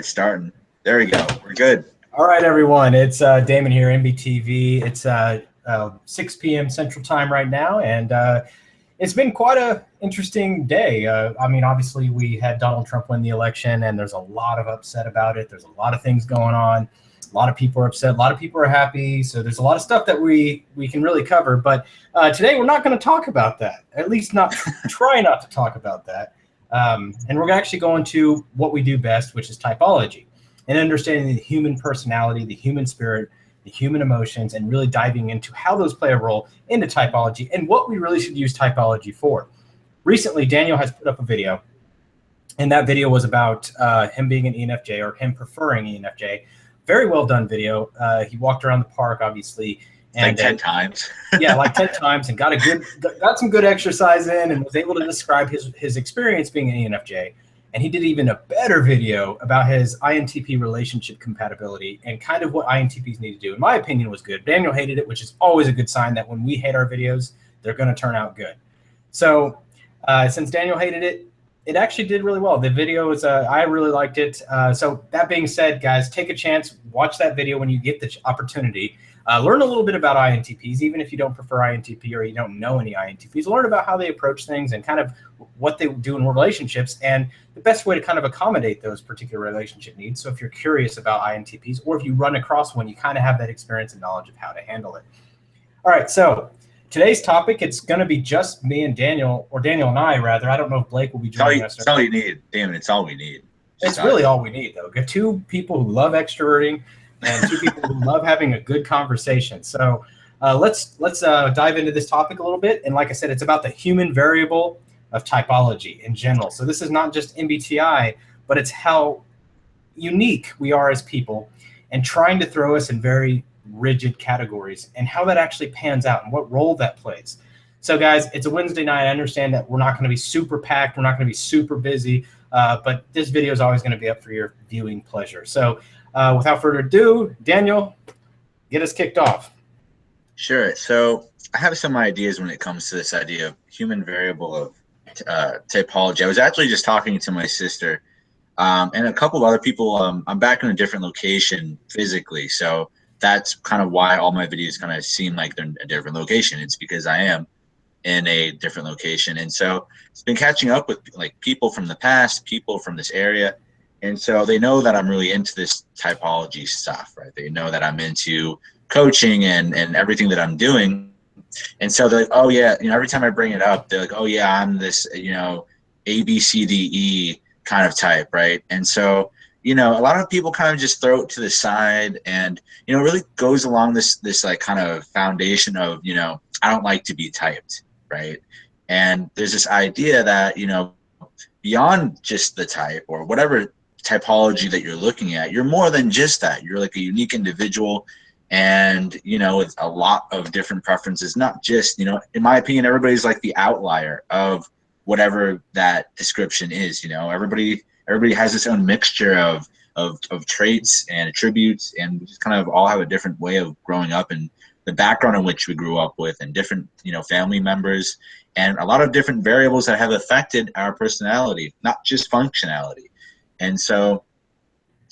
Starting. There we go. We're good. All right, everyone. It's Damon here, MBTV. It's 6 p.m. Central Time right now, and it's been quite an interesting day. I mean, obviously, we had Donald Trump win the election, and there's a lot of upset about it. There's a lot of things going on. A lot of people are upset. A lot of people are happy. So there's a lot of stuff that we can really cover. But today, we're not going to talk about that. At least not try not to talk about that. And we're actually going to what we do best, which is typology, and understanding the human personality, the human spirit, the human emotions, and really diving into how those play a role into typology and what we really should use typology for. Recently, Daniel has put up a video, and that video was about him being an ENFJ, or him preferring ENFJ. Very well done video. He walked around the park, obviously. And, like 10 times. Yeah, like 10 times, and got some good exercise in, and was able to describe his experience being an ENFJ. And he did even a better video about his INTP relationship compatibility and kind of what INTPs need to do. In my opinion, was good. Daniel hated it, which is always a good sign that when we hate our videos, they're going to turn out good. So since Daniel hated it, it actually did really well. The video is, I really liked it. So that being said, guys, take a chance, watch that video when you get the opportunity. Learn a little bit about INTPs, even if you don't prefer INTP or you don't know any INTPs. Learn about how they approach things and kind of what they do in relationships and the best way to kind of accommodate those particular relationship needs. So if you're curious about INTPs, or if you run across one, you kind of have that experience and knowledge of how to handle it. All right, so today's topic, it's going to be just me and Daniel, or Daniel and I, rather. I don't know if Blake will be joining us. It's all you need, Damon. It's all we need. It's really all we need, though. Get two people who love extroverting and two people who love having a good conversation. So let's dive into this topic a little bit. And like I said, it's about the human variable of typology in general. So this is not just MBTI, but it's how unique we are as people and trying to throw us in very rigid categories and how that actually pans out and what role that plays. So guys, it's a Wednesday night. I understand that we're not going to be super packed. We're not going to be super busy, but this video is always going to be up for your viewing pleasure. So without further ado, Daniel, get us kicked off. Sure. So I have some ideas when it comes to this idea of human variable of typology. I was actually just talking to my sister and a couple of other people. I'm back in a different location physically, so that's kind of why all my videos kind of seem like they're in a different location. It's because I am in a different location, and so it's been catching up with like people from the past, people from this area, and so they know that I'm really into this typology stuff, right? They know that I'm into coaching and everything that I'm doing. And so they're like, oh yeah, every time I bring it up, they're like, oh yeah, I'm this, A, B, C, D, E kind of type, right? And so, a lot of people kind of just throw it to the side, and, it really goes along this like kind of foundation of, I don't like to be typed, right? And there's this idea that, beyond just the type or whatever typology that you're looking at, you're more than just that. You're like a unique individual. And, with a lot of different preferences, not just, in my opinion, everybody's like the outlier of whatever that description is. Everybody has its own mixture of traits and attributes, and we just kind of all have a different way of growing up and the background in which we grew up with, and different, family members, and a lot of different variables that have affected our personality, not just functionality. And so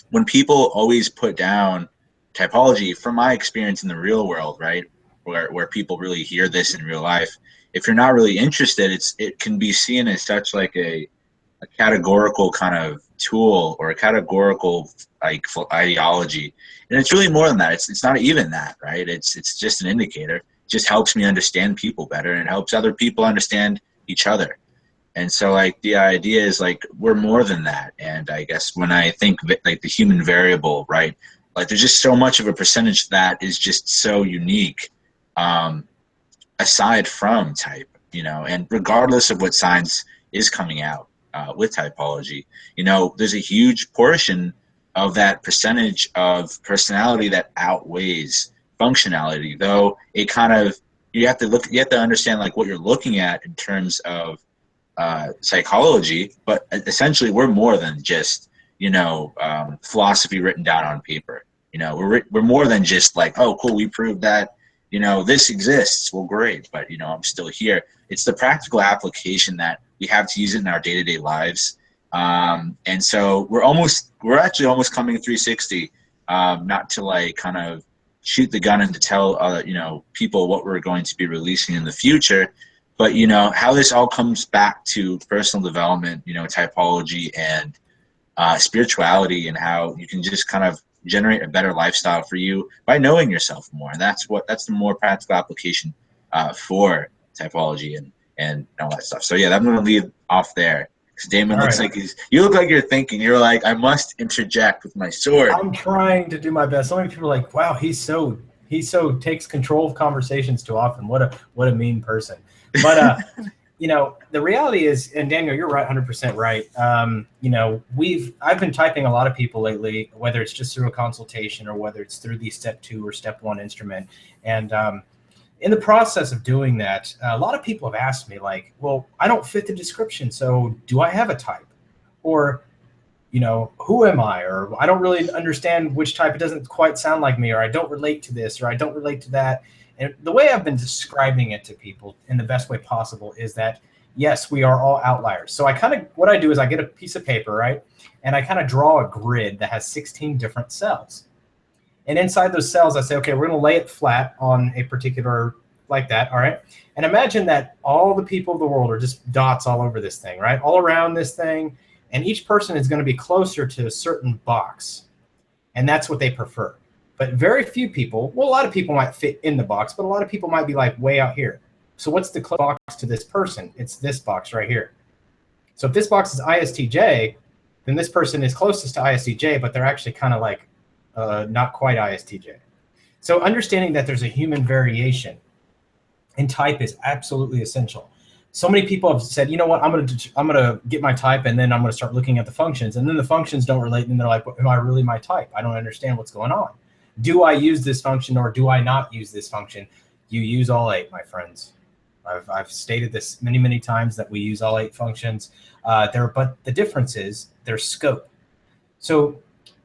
when people always put down typology, from my experience in the real world, right, where people really hear this in real life, if you're not really interested, it can be seen as such like a categorical kind of tool or a categorical like ideology, and it's really more than that. It's not even that, right? It's just an indicator. It just helps me understand people better, and it helps other people understand each other. And so like the idea is like we're more than that. And I guess when I think like the human variable, right, like there's just so much of a percentage that is just so unique, aside from type, and regardless of what science is coming out with typology, there's a huge portion of that percentage of personality that outweighs functionality, though it kind of, you have to understand like what you're looking at in terms of psychology, but essentially we're more than just philosophy written down on paper. We're more than just like, oh, cool, we proved that, this exists. Well, great, but I'm still here. It's the practical application that we have to use it in our day-to-day lives, And so we're actually almost coming 360, not to like kind of shoot the gun and to tell people what we're going to be releasing in the future, but how this all comes back to personal development, typology and spirituality, and how you can just kind of generate a better lifestyle for you by knowing yourself more. And that's the more practical application for typology and all that stuff. So yeah, I'm going to leave off there. Damon looks like you look like you're thinking. You're like, I must interject with my sword. I'm trying to do my best. So many people are like, wow, he so takes control of conversations too often. What a mean person. But the reality is, and Daniel, you're right, 100% right. I've been typing a lot of people lately, whether it's just through a consultation or whether it's through the step 2 or step 1 instrument. And in the process of doing that, a lot of people have asked me like, well, I don't fit the description. So do I have a type? Or, who am I? Or I don't really understand which type. It doesn't quite sound like me, or I don't relate to this, or I don't relate to that. And the way I've been describing it to people in the best way possible is that, yes, we are all outliers. So what I do is I get a piece of paper, right? And I kind of draw a grid that has 16 different cells. And inside those cells, I say, okay, we're going to lay it flat on a particular, like that, all right? And imagine that all the people of the world are just dots all over this thing, right? All around this thing. And each person is going to be closer to a certain box. And that's what they prefer. But very few people, well, a lot of people might fit in the box, but a lot of people might be like way out here. So what's the box to this person? It's this box right here. So if this box is ISTJ, then this person is closest to ISTJ, but they're actually kind of like not quite ISTJ. So understanding that there's a human variation in type is absolutely essential. So many people have said, you know what, I'm gonna get my type, and then I'm gonna start looking at the functions, and then the functions don't relate, and they're like, am I really my type? I don't understand what's going on. Do I use this function or do I not use this function? You use all 8, my friends. I've stated this many, many times that we use all 8 functions. But the difference is their scope. So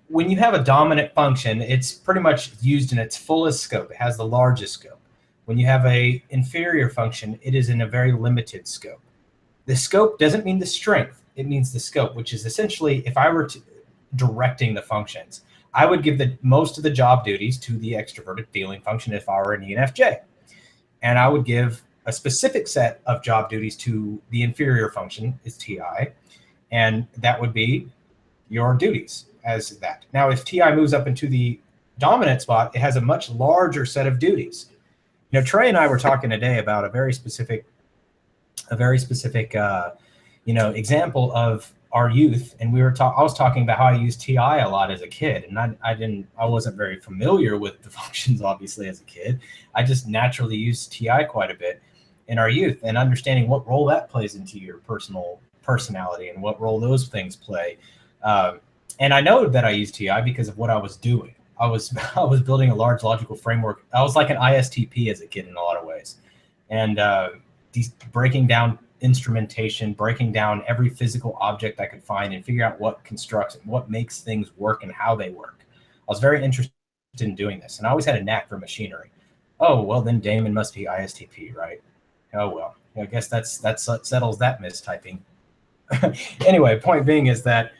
when you have a dominant function, it's pretty much used in its fullest scope. It has the largest scope. When you have a inferior function, it is in a very limited scope. The scope doesn't mean the strength. It means the scope, which is essentially, if I were directing the functions, I would give most of the job duties to the extroverted feeling function if I were an ENFJ. And I would give a specific set of job duties to the inferior function, is TI, and that would be your duties as that. Now, if TI moves up into the dominant spot, it has a much larger set of duties. Trey and I were talking today about a very specific example of our youth, and I was talking about how I used TI a lot as a kid, and I wasn't very familiar with the functions obviously as a kid. I just naturally used TI quite a bit in our youth, and understanding what role that plays into your personal personality and what role those things play. And I know that I used TI because of what I was doing. I was building a large logical framework. I was like an ISTP as a kid in a lot of ways, and breaking down instrumentation, breaking down every physical object I could find and figure out what constructs and what makes things work and how they work. I was very interested in doing this, and I always had a knack for machinery. Oh, well, then Damon must be ISTP, right? Oh, well, I guess that settles that mistyping. Anyway, point being is that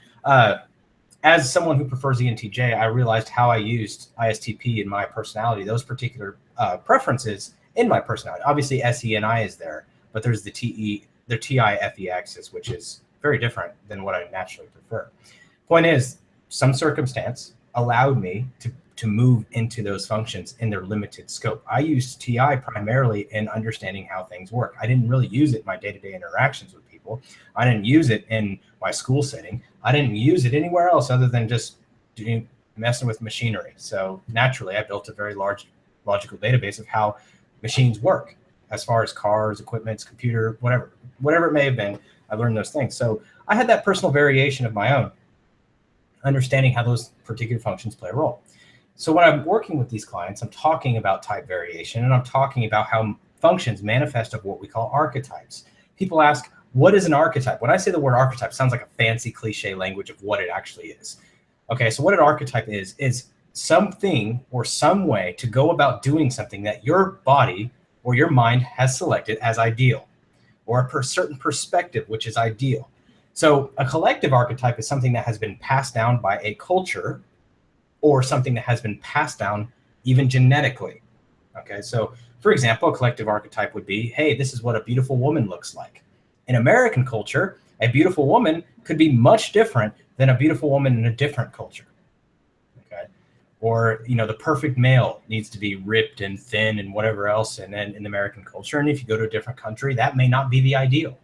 as someone who prefers ENTJ, I realized how I used ISTP in my personality, those particular preferences in my personality. Obviously, SE and I is there, but there's the TI-FE axis, which is very different than what I naturally prefer. Point is, some circumstance allowed me to move into those functions in their limited scope. I used TI primarily in understanding how things work. I didn't really use it in my day-to-day interactions with people. I didn't use it in my school setting. I didn't use it anywhere else other than just messing with machinery. So naturally, I built a very large logical database of how machines work, as far as cars, equipments, computer, whatever it may have been. I learned those things. So I had that personal variation of my own, understanding how those particular functions play a role. So when I'm working with these clients, I'm talking about type variation, and I'm talking about how functions manifest of what we call archetypes. People ask, what is an archetype? When I say the word archetype, it sounds like a fancy cliche language of what it actually is. Okay, so what an archetype is something or some way to go about doing something that your body or your mind has selected as ideal, or a certain perspective, which is ideal. So a collective archetype is something that has been passed down by a culture or something that has been passed down even genetically. Okay, so for example, a collective archetype would be, hey, this is what a beautiful woman looks like. In American culture, a beautiful woman could be much different than a beautiful woman in a different culture. Okay, or the perfect male needs to be ripped and thin and whatever else, and then in the American culture, and if you go to a different country, that may not be the ideal.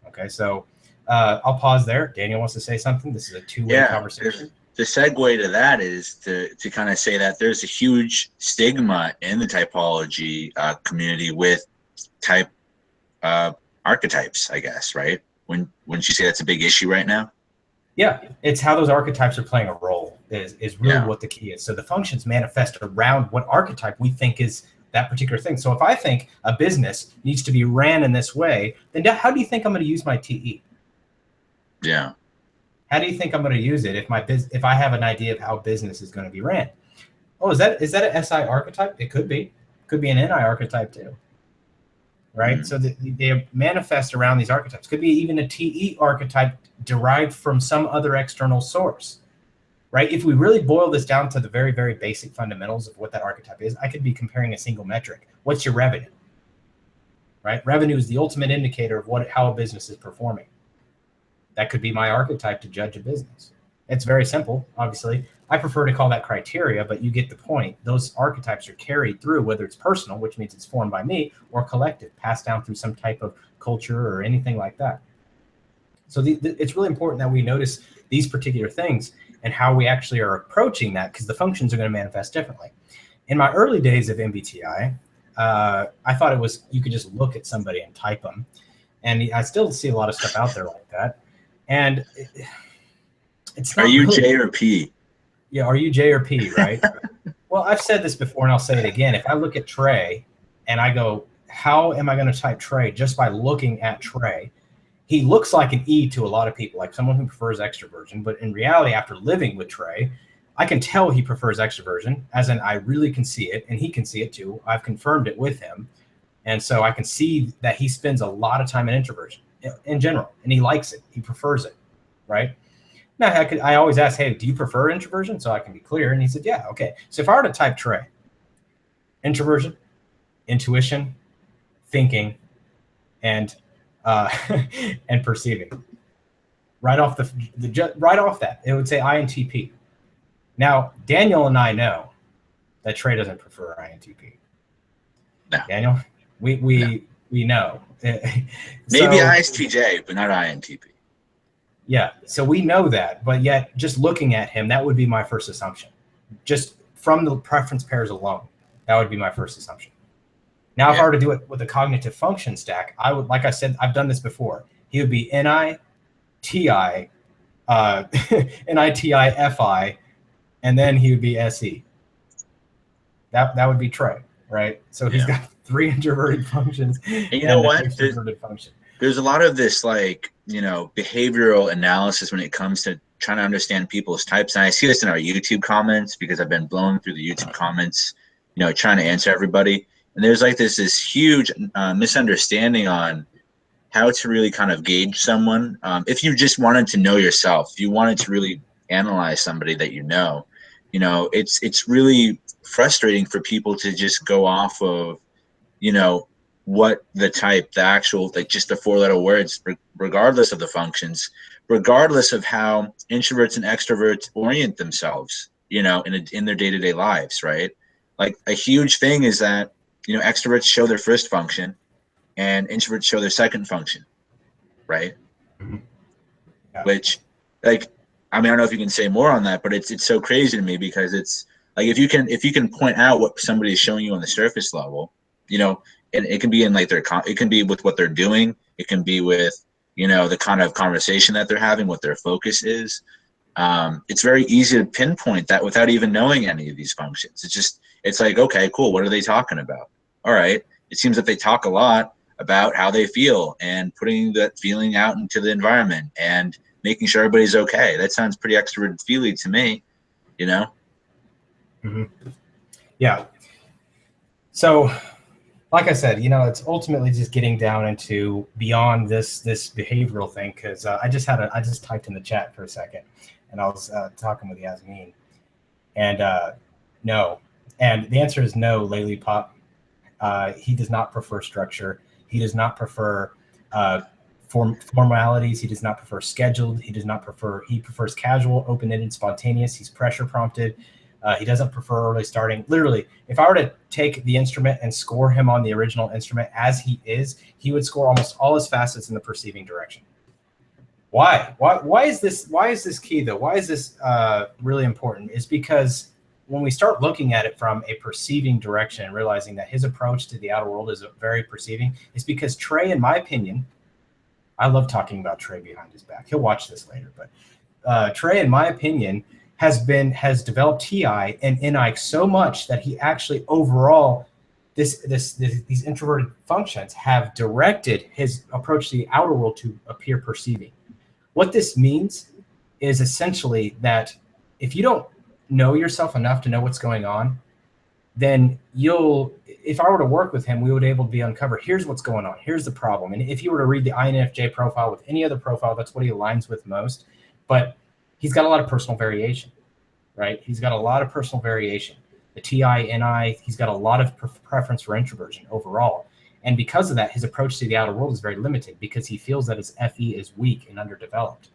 Okay, so I'll pause there. Daniel wants to say something. This is a two-way conversation. The segue to that is to kind of say that there's a huge stigma in the typology community with type archetypes, I guess, right? Wouldn't you say that's a big issue right now? Yeah, it's how those archetypes are playing a role is really what the key is. So the functions manifest around what archetype we think is that particular thing. So if I think a business needs to be ran in this way, then how do you think I'm going to use my TE? Yeah. How do you think I'm going to use it if I have an idea of how business is going to be ran? Oh, is that an SI archetype? It could be. Could be an NI archetype too. Right? Mm-hmm. So they manifest around these archetypes. Could be even a TE archetype derived from some other external source. Right? If we really boil this down to the very, very basic fundamentals of what that archetype is, I could be comparing a single metric. What's your revenue? Right? Revenue is the ultimate indicator of how a business is performing. That could be my archetype to judge a business. It's very simple, obviously. I prefer to call that criteria, but you get the point. Those archetypes are carried through, whether it's personal, which means it's formed by me, or collective, passed down through some type of culture or anything like that. So it's really important that we notice these particular things and how we actually are approaching that, because the functions are going to manifest differently. In my early days of MBTI, I thought you could just look at somebody and type them. And I still see a lot of stuff out there like that. And it's not. Are you J or P? Yeah, are you J or P, right? Well, I've said this before and I'll say it again. If I look at Trey and I go, how am I going to type Trey just by looking at Trey? He looks like an E to a lot of people, like someone who prefers extroversion. But in reality, after living with Trey, I can tell he prefers extroversion, as in I really can see it, and he can see it too. I've confirmed it with him. And so I can see that he spends a lot of time in introversion in general, and he likes it. He prefers it, right? Now, I always ask, hey, do you prefer introversion? So I can be clear. And he said, yeah, okay. So if I were to type Trey, introversion, intuition, thinking, and and perceiving, right off that, it would say INTP. Now, Daniel and I know that Trey doesn't prefer INTP. No. Daniel, we know. Maybe ISTJ, but not INTP. Yeah, so we know that, but yet just looking at him, that would be my first assumption. Just from the preference pairs alone, that would be my first assumption. Now, if I were to do it with a cognitive function stack, I would, like I said, I've done this before. He would be NI, TI, NITI, FI, and then he would be SE. That would be Trey, right? So he's got 3 introverted functions. And you know what? Extroverted function. There's a lot of this, behavioral analysis when it comes to trying to understand people's types. And I see this in our YouTube comments because I've been blowing through the YouTube comments, trying to answer everybody. And there's this huge misunderstanding on how to really kind of gauge someone. If you just wanted to know yourself, if you wanted to really analyze somebody that it's really frustrating for people to just go off of, what the type, the actual, just the 4-letter words, regardless of the functions, regardless of how introverts and extroverts orient themselves, in their day-to-day lives, right? Like a huge thing is that, extroverts show their first function and introverts show their second function, right? Mm-hmm. Yeah. Which, I don't know if you can say more on that, but it's so crazy to me because it's like if you can point out what somebody is showing you on the surface level, and it can be in it can be with what they're doing, it can be with the kind of conversation that they're having, what their focus is. It's very easy to pinpoint that without even knowing any of these functions. It's like, okay, cool. What are they talking about? All right. It seems that they talk a lot about how they feel and putting that feeling out into the environment and making sure everybody's okay. That sounds pretty extroverted feely to me, Mm-hmm. Yeah. So like I said, it's ultimately just getting down into beyond this behavioral thing. Because I just typed in the chat for a second, and I was talking with Yasmin, and no, and the answer is no, Layli Pop. He does not prefer structure. He does not prefer formalities. He does not prefer scheduled. He prefers casual, open-ended, spontaneous. He's pressure prompted. He doesn't prefer early starting. Literally, if I were to take the instrument and score him on the original instrument as he is, he would score almost all his facets in the perceiving direction. Why? Why is this key though? Why is this really important? Is because when we start looking at it from a perceiving direction and realizing that his approach to the outer world is very perceiving, it's because Trey, in my opinion, I love talking about Trey behind his back. He'll watch this later, but Trey, in my opinion, has developed TI and NI so much that he actually overall these introverted functions have directed his approach to the outer world to appear perceiving. What this means is essentially that if you don't know yourself enough to know what's going on, then if I were to work with him, we would be able to uncover, here's what's going on, here's the problem. And if you were to read the INFJ profile with any other profile, that's what he aligns with most. But he's got a lot of personal variation, right? He's got a lot of personal variation. The TI, NI, he's got a lot of preference for introversion overall. And because of that, his approach to the outer world is very limited because he feels that his FE is weak and underdeveloped.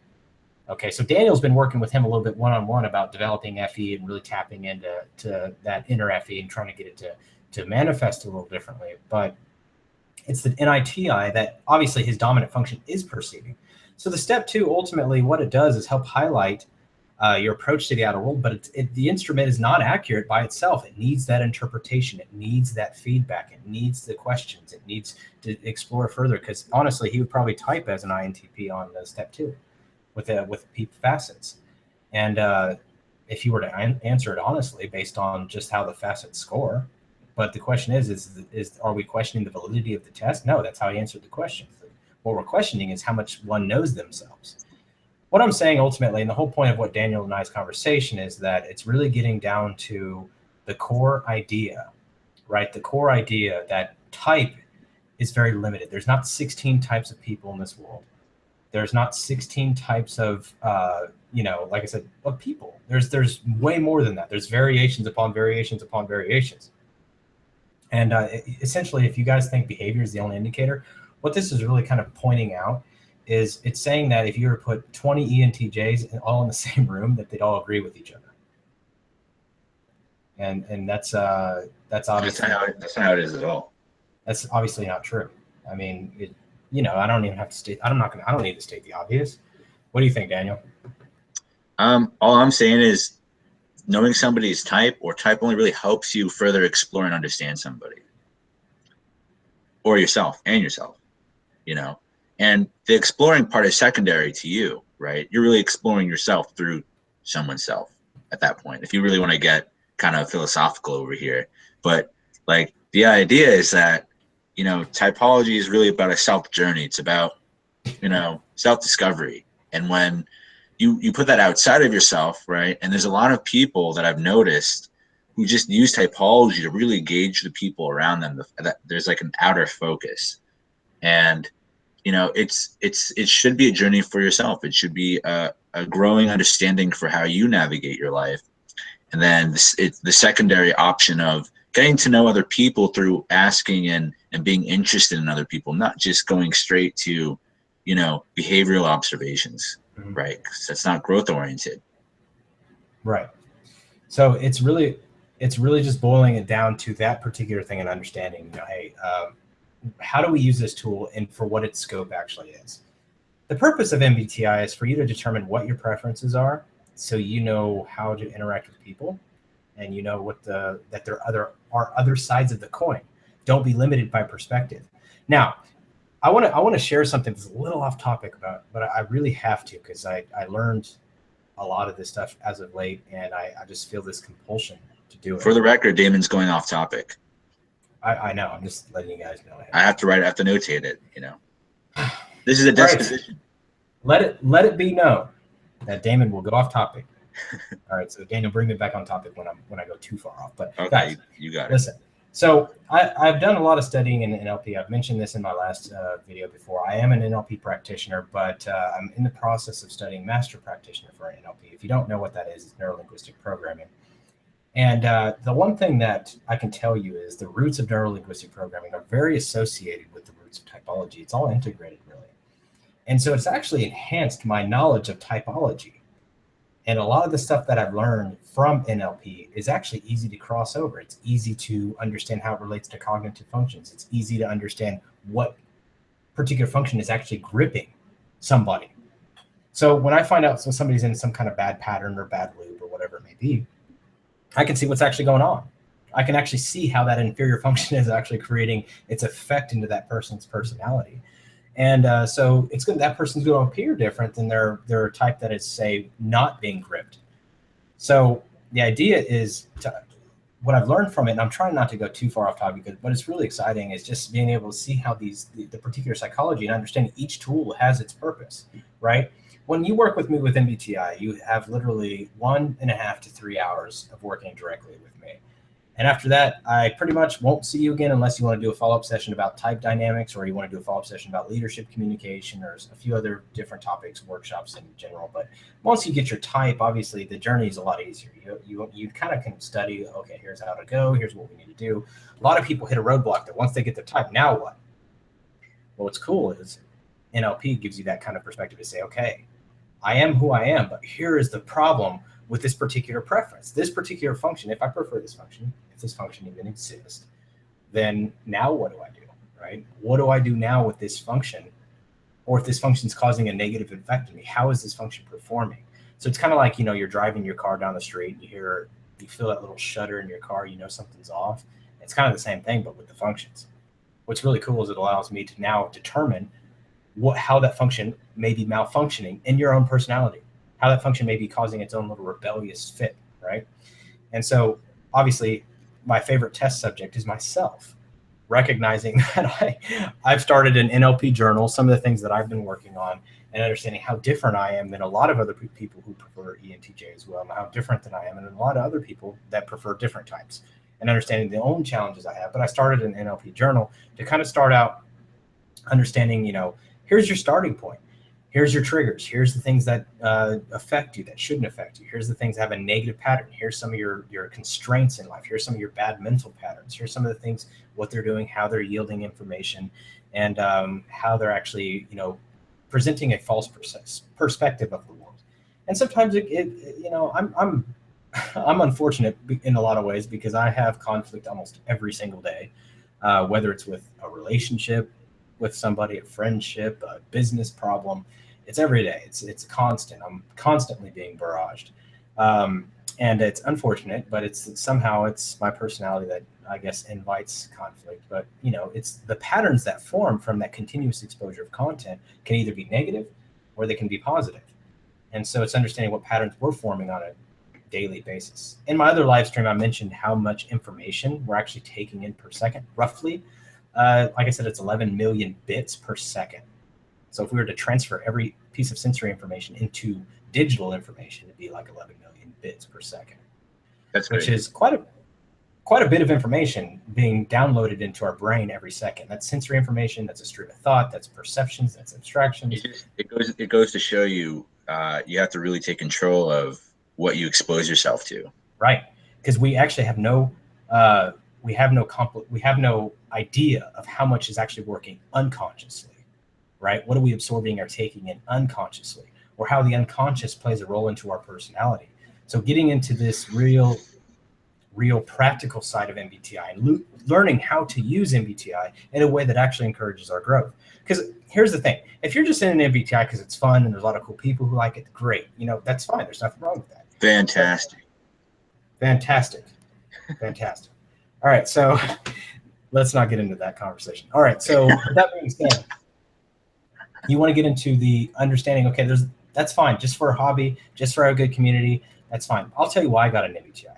Okay, so Daniel's been working with him a little bit one-on-one about developing FE and really tapping into that inner FE and trying to get it to manifest a little differently. But it's the NITI that obviously his dominant function is perceiving. So the step 2, ultimately, what it does is help highlight your approach to the outer world, but the instrument is not accurate by itself. It needs that interpretation. It needs that feedback. It needs the questions. It needs to explore further, because honestly, he would probably type as an INTP on step 2 with peep facets. And if you were to answer it honestly based on just how the facets score, but the question is are we questioning the validity of the test? No, that's how he answered the question. What we're questioning is how much one knows themselves. What I'm saying ultimately, and the whole point of what Daniel and I's conversation is that it's really getting down to the core idea, right? The core idea that type is very limited. There's not 16 types of people in this world. There's not 16 types of, like I said, of people. There's way more than that. There's variations upon variations upon variations. And essentially, if you guys think behavior is the only indicator, what this is really kind of pointing out is it's saying that if you were to put 20 ENTJs all in the same room, that they'd all agree with each other. And that's obviously that's not how it is at all. That's obviously not true. I mean, I don't even have to state. I don't need to state the obvious. What do you think, Daniel? All I'm saying is knowing somebody's type or type only really helps you further explore and understand somebody or yourself. And the exploring part is secondary to you, right? You're really exploring yourself through someone's self at that point, if you really want to get kind of philosophical over here. But like the idea is that, typology is really about a self journey. It's about, self-discovery. And when you put that outside of yourself, right? And there's a lot of people that I've noticed who just use typology to really gauge the people around them. There's like an outer focus. And it should be a journey for yourself. It should be a growing understanding for how you navigate your life. And then the secondary option of getting to know other people through asking and being interested in other people, not just going straight to, behavioral observations, mm-hmm. right? Because that's not growth oriented. Right. So it's really just boiling it down to that particular thing and understanding, hey, how do we use this tool and for what its scope actually is? The purpose of MBTI is for you to determine what your preferences are, so you know how to interact with people, and you know that there are other sides of the coin. Don't be limited by perspective. Now, I want to share something that's a little off topic but I really have to, because I learned a lot of this stuff as of late, and I just feel this compulsion to do it. For the record, Damon's going off topic. I know. I'm just letting you guys know. I have to notate it. This is a disposition. Right. Let it be known that Damon will go off topic. All right. So Daniel, bring me back on topic when I go too far off. But okay, guys, you got it. Listen, So I've done a lot of studying in NLP. I've mentioned this in my last video before. I am an NLP practitioner, but I'm in the process of studying Master Practitioner for NLP. If you don't know what that is, it's neuro-linguistic programming. And the one thing that I can tell you is the roots of neuro-linguistic programming are very associated with the roots of typology. It's all integrated, really. And so it's actually enhanced my knowledge of typology. And a lot of the stuff that I've learned from NLP is actually easy to cross over. It's easy to understand how it relates to cognitive functions. It's easy to understand what particular function is actually gripping somebody. So when I find out somebody's in some kind of bad pattern or bad loop or whatever it may be, I can see what's actually going on. I can actually see how that inferior function is actually creating its effect into that person's personality. And so it's good. That person's going to appear different than their type that is, say, not being gripped. So the idea is what I've learned from it, and I'm trying not to go too far off topic, but it's really exciting, is just being able to see how the particular psychology and understanding each tool has its purpose, right? When you work with me with MBTI, you have literally 1.5 to 3 hours of working directly with me. And after that, I pretty much won't see you again unless you want to do a follow-up session about type dynamics, or you want to do a follow-up session about leadership communication, or a few other different topics, workshops in general. But once you get your type, obviously the journey is a lot easier. You kind of can study, okay, here's how to go, here's what we need to do. A lot of people hit a roadblock that once they get their type, now what? Well, what's cool is NLP gives you that kind of perspective to say, okay, I am who I am, but here is the problem with this particular preference, this particular function. If I prefer this function, if this function even exists, then now what do I do, right? What do I do now with this function? Or if this function is causing a negative effect on me, how is this function performing? So it's kind of like, you're driving your car down the street, you feel that little shudder in your car, something's off. It's kind of the same thing, but with the functions. What's really cool is it allows me to now determine how that function may be malfunctioning in your own personality, how that function may be causing its own little rebellious fit, right? And so obviously my favorite test subject is myself, recognizing that I've started an NLP journal, some of the things that I've been working on, and understanding how different I am than a lot of other people who prefer ENTJ as well, and how different than I am, and a lot of other people that prefer different types, and understanding the own challenges I have. But I started an NLP journal to kind of start out understanding, here's your starting point. Here's your triggers. Here's the things that affect you that shouldn't affect you. Here's the things that have a negative pattern. Here's some of your constraints in life. Here's some of your bad mental patterns. Here's some of the things, what they're doing, how they're yielding information, and how they're actually, presenting a false perspective of the world. And sometimes I'm unfortunate in a lot of ways because I have conflict almost every single day, whether it's with a relationship with somebody, a friendship, a business problem. It's every day. It's constant. I'm constantly being barraged. And it's unfortunate, but it's my personality that I guess invites conflict. But it's the patterns that form from that continuous exposure of content can either be negative or they can be positive. And so it's understanding what patterns we're forming on a daily basis. In my other live stream, I mentioned how much information we're actually taking in per second, roughly. Like I said, it's 11 million bits per second. So if we were to transfer every piece of sensory information into digital information, it'd be like 11 million bits per second. That's great. Which is quite a bit of information being downloaded into our brain every second. That's sensory information. That's a stream of thought. That's perceptions. That's abstractions. It goes to show you you have to really take control of what you expose yourself to. Right, because we actually have no idea of how much is actually working unconsciously, right? What are we absorbing or taking in unconsciously, or how the unconscious plays a role into our personality. So getting into this real practical side of MBTI and learning how to use MBTI in a way that actually encourages our growth. Because here's the thing, if you're just in an MBTI because it's fun and there's a lot of cool people who like it, great. That's fine. There's nothing wrong with that. Fantastic. All right, so let's not get into that conversation. All right, so with that being said, you want to get into the understanding, okay, that's fine, just for a hobby, just for a good community, that's fine. I'll tell you why I got an MBTI.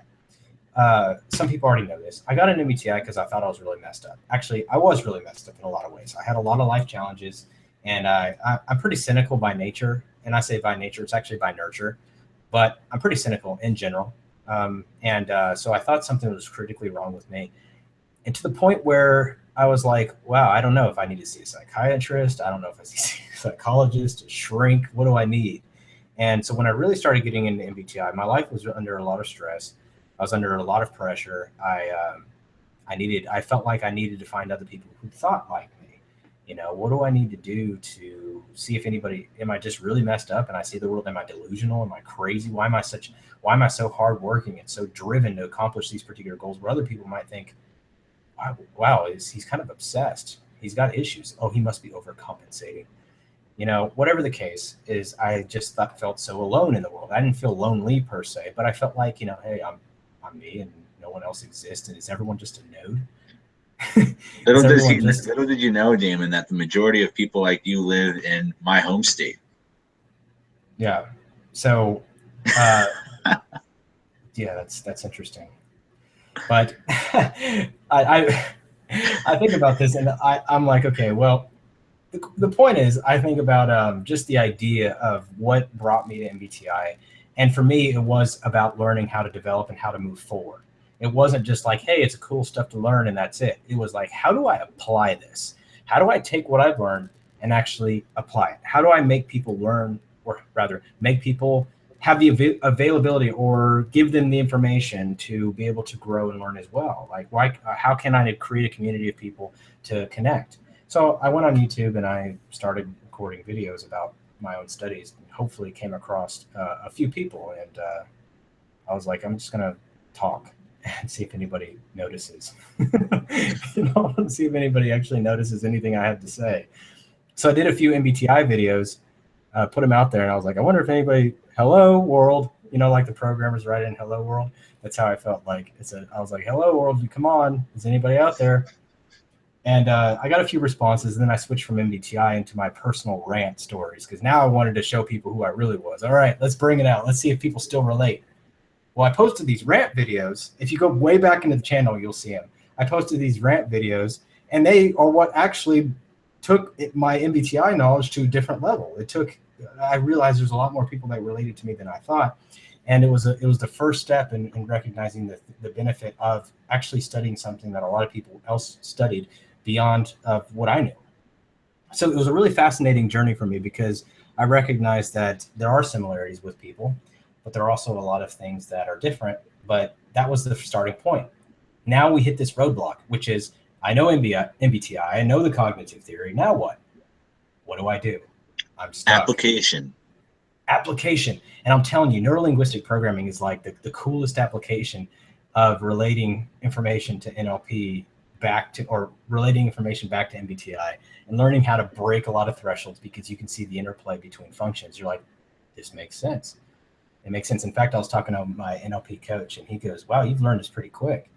Some people already know this. I got an MBTI because I thought I was really messed up. Actually, I was really messed up in a lot of ways. I had a lot of life challenges, and I'm pretty cynical by nature. And I say by nature, it's actually by nurture. But I'm pretty cynical in general. So I thought something was critically wrong with me. And to the point where I was like, wow, I don't know if I need to see a psychiatrist. I don't know if I need to see a psychologist, a shrink. What do I need? And so when I really started getting into MBTI, my life was under a lot of stress. I was under a lot of pressure. I felt like I needed to find other people who thought like me. You know, what do I need to do to see if anybody, am I just really messed up and I see the world? Am I delusional? Am I crazy? Why am I so hardworking and so driven to accomplish these particular goals where other people might think, wow, he's kind of obsessed. He's got issues. Oh, he must be overcompensating. You know, whatever the case is, I just felt so alone in the world. I didn't feel lonely per se, but I felt like, you know, hey, I'm me and no one else exists. And is everyone just a node? Little did you know, Damon, that the majority of people like you live in my home state. Yeah. So, yeah, that's interesting. But I think about this and I'm like, okay, well, the point is, I think about just the idea of what brought me to MBTI. And for me, it was about learning how to develop and how to move forward. It wasn't just like, hey, it's cool stuff to learn and that's it. It was like, how do I apply this? How do I take what I've learned and actually apply it? How do I make people learn, or rather make people have the availability or give them the information to be able to grow and learn as well? Like, how can I create a community of people to connect? So I went on YouTube and I started recording videos about my own studies and hopefully came across a few people. And I was like, I'm just going to talk and see if anybody notices. You know, I want to see if anybody actually notices anything I have to say. So I did a few MBTI videos, put them out there, and I was like, I wonder if anybody, hello world, you know, like the programmers write in hello world. That's how I felt like. I was like, hello world, come on, is anybody out there? And I got a few responses, and then I switched from MBTI into my personal rant stories, because now I wanted to show people who I really was. All right, let's bring it out. Let's see if people still relate. Well, I posted these rant videos. If you go way back into the channel, you'll see them. I posted these rant videos, and they are what actually took my MBTI knowledge to a different level. I realized there's a lot more people that related to me than I thought. And it was the first step in recognizing the benefit of actually studying something that a lot of people else studied beyond what I knew. So it was a really fascinating journey for me, because I recognized that there are similarities with people, but there are also a lot of things that are different. But that was the starting point. Now we hit this roadblock, which is, I know MBTI, I know the cognitive theory. Now what? What do I do? I'm stuck. Application. And I'm telling you, neurolinguistic programming is like the coolest application of relating information to NLP relating information back to MBTI and learning how to break a lot of thresholds, because you can see the interplay between functions. You're like, this makes sense. It makes sense. In fact, I was talking to my NLP coach and he goes, wow, you've learned this pretty quick.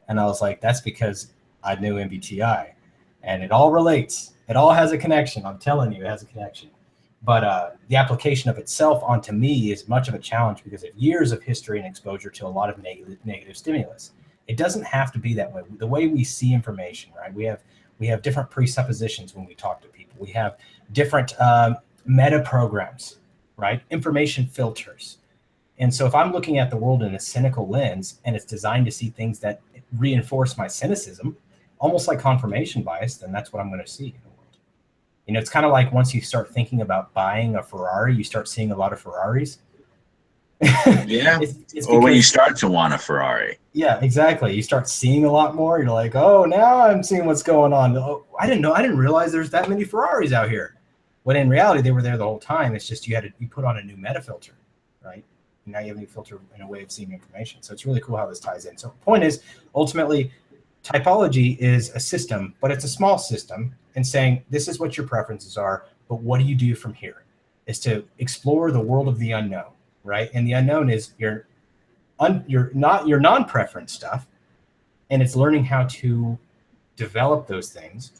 And I was like, that's because I knew MBTI, and it all relates. It all has a connection. I'm telling you, it has a connection. But the application of itself onto me is much of a challenge because of years of history and exposure to a lot of negative stimulus. It doesn't have to be that way. The way we see information, right? We have different presuppositions when we talk to people. We have different meta programs, right? Information filters. And so if I'm looking at the world in a cynical lens and it's designed to see things that reinforce my cynicism, almost like confirmation bias, then that's what I'm going to see in the world. You know, it's kind of like once you start thinking about buying a Ferrari, you start seeing a lot of Ferraris. Yeah. Or when you start to want a Ferrari. Yeah, exactly. You start seeing a lot more. You're like, oh, now I'm seeing what's going on. Oh, I didn't realize there's that many Ferraris out here. When in reality, they were there the whole time. It's just you put on a new meta filter, right? And now you have a new filter in a way of seeing information. So it's really cool how this ties in. So the point is, ultimately, typology is a system, but it's a small system, and saying this is what your preferences are, but what do you do from here? Is to explore the world of the unknown, right? And the unknown is your non-preference stuff, and it's learning how to develop those things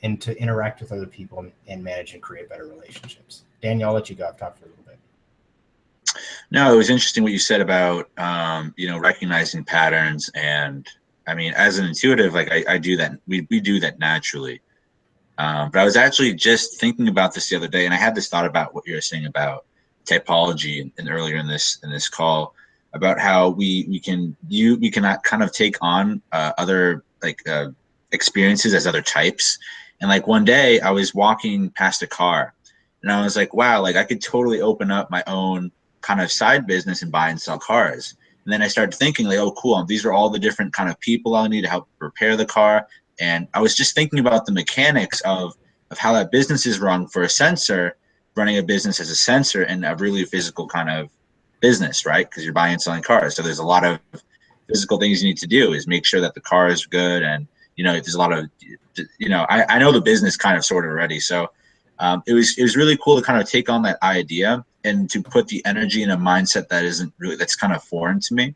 and to interact with other people and manage and create better relationships. Daniel, I'll let you go. I've talked for a little bit. No, it was interesting what you said about recognizing patterns. And I mean, as an intuitive, like I do that. We do that naturally. But I was actually just thinking about this the other day, and I had this thought about what you're saying about typology and earlier in this call, about how we can kind of take on other experiences as other types. And like one day I was walking past a car and I was like, wow, like I could totally open up my own kind of side business and buy and sell cars. And then I started thinking like, oh, cool. These are all the different kind of people I'll need to help repair the car. And I was just thinking about the mechanics of how that business is run for a sensor, running a business as a sensor and a really physical kind of business, right? Because you're buying and selling cars. So there's a lot of physical things you need to do is make sure that the car is good. And, you know, there's a lot of, you know, I know the business kind of sort of already. So it was really cool to kind of take on that idea and to put the energy in a mindset that isn't really, that's kind of foreign to me.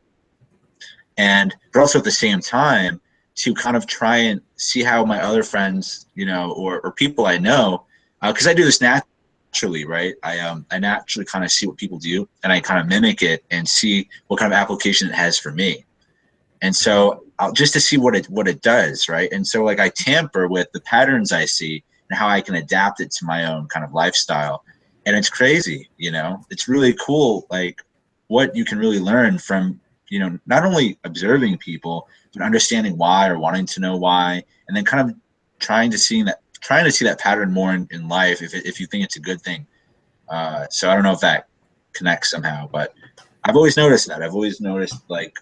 And, but also at the same time, to kind of try and see how my other friends, you know, or people I know, because I do this naturally, right? I naturally kind of see what people do and I kind of mimic it and see what kind of application it has for me. And so just to see what it does, right? And so like I tamper with the patterns I see and how I can adapt it to my own kind of lifestyle. And it's crazy, you know, it's really cool, like what you can really learn from, you know, not only observing people, but understanding why or wanting to know why, and then kind of trying to see that pattern more in life if you think it's a good thing. So I don't know if that connects somehow, but I've always noticed that. I've always noticed like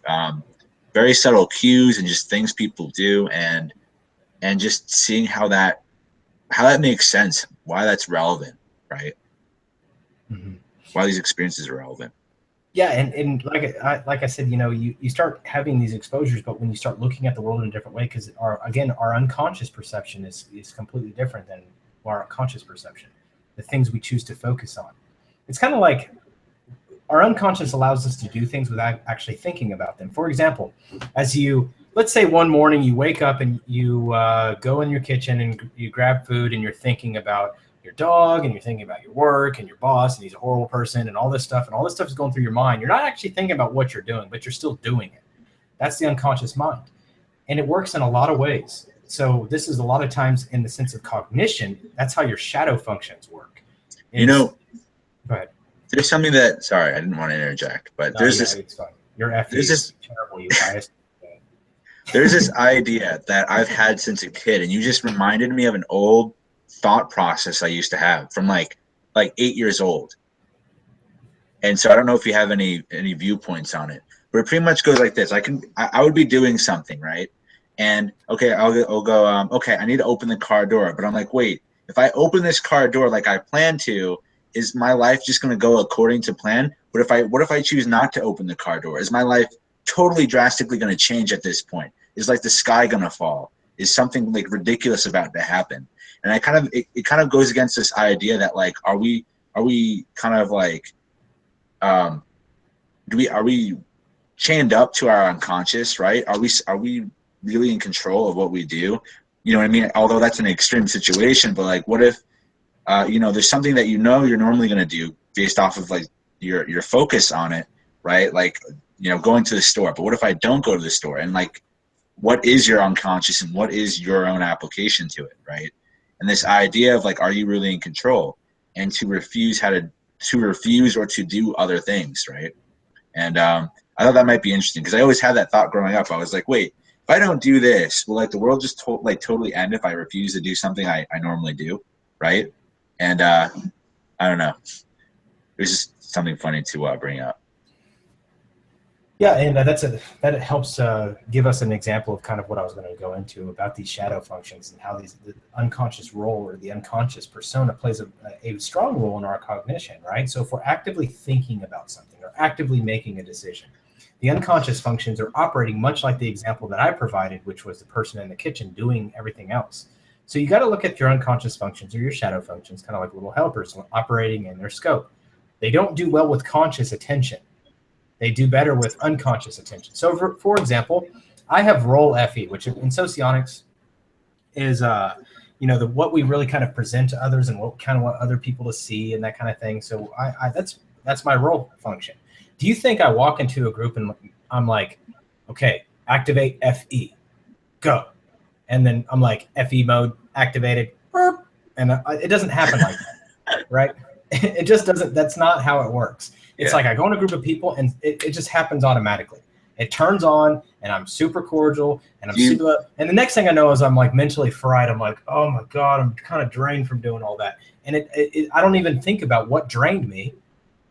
very subtle cues and just things people do, and just seeing how that makes sense, why that's relevant, right? Mm-hmm. Why these experiences are relevant. Yeah, and like I said, you know, you start having these exposures, but when you start looking at the world in a different way, because our unconscious perception is completely different than our conscious perception. The things we choose to focus on, it's kind of like our unconscious allows us to do things without actually thinking about them. For example, let's say one morning you wake up and you go in your kitchen and you grab food and you're thinking about your dog and you're thinking about your work and your boss and he's a horrible person and all this stuff is going through your mind. You're not actually thinking about what you're doing, but you're still doing it. That's the unconscious mind. And it works in a lot of ways. So this is a lot of times in the sense of cognition, that's how your shadow functions work. You know, go ahead. There's something that, sorry, I didn't want to interject, but It's fine. Your FE is terrible, you guys. There's this idea that I've had since a kid, and you just reminded me of an old thought process I used to have from like 8 years old. And so I don't know if you have any viewpoints on it, but it pretty much goes like this. I would be doing something, right? And okay, I'll go, okay, I need to open the car door, but I'm like, wait, if I open this car door like I plan to, is my life just going to go according to plan? What if I choose not to open the car door? Is my life totally drastically going to change at this point? Is like the sky going to fall? Is something like ridiculous about to happen? And it kind of goes against this idea that like, are we kind of like, are we chained up to our unconscious, right? Are we really in control of what we do? You know what I mean? Although that's an extreme situation, but like, what if, you know, there's something that you know you're normally going to do based off of like your focus on it, right? Like, you know, going to the store. But what if I don't go to the store? And like, what is your unconscious and what is your own application to it, right? And this idea of like, are you really in control? And to refuse or to do other things, right? And I thought that might be interesting because I always had that thought growing up. I was like, wait, if I don't do this, will like the world just totally end if I refuse to do something I normally do, right? And I don't know. It was just something funny to bring up. Yeah, and that helps give us an example of kind of what I was going to go into about these shadow functions and how the unconscious role or the unconscious persona plays a strong role in our cognition, right? So if we're actively thinking about something or actively making a decision, the unconscious functions are operating much like the example that I provided, which was the person in the kitchen doing everything else. So you got to look at your unconscious functions or your shadow functions, kind of like little helpers operating in their scope. They don't do well with conscious attention. They do better with unconscious attention. So for example, I have role FE, which in Socionics is, you know, what we really kind of present to others and what other people to see and that kind of thing. So that's my role function. Do you think I walk into a group and I'm like, okay, activate FE, go. And then I'm like, FE mode activated, burp, and it doesn't happen like that, right? It just doesn't, that's not how it works. It's like I go in a group of people and it just happens automatically. It turns on, and I'm super cordial, and and the next thing I know is I'm like mentally fried. I'm like, oh my God, I'm kind of drained from doing all that. And I don't even think about what drained me.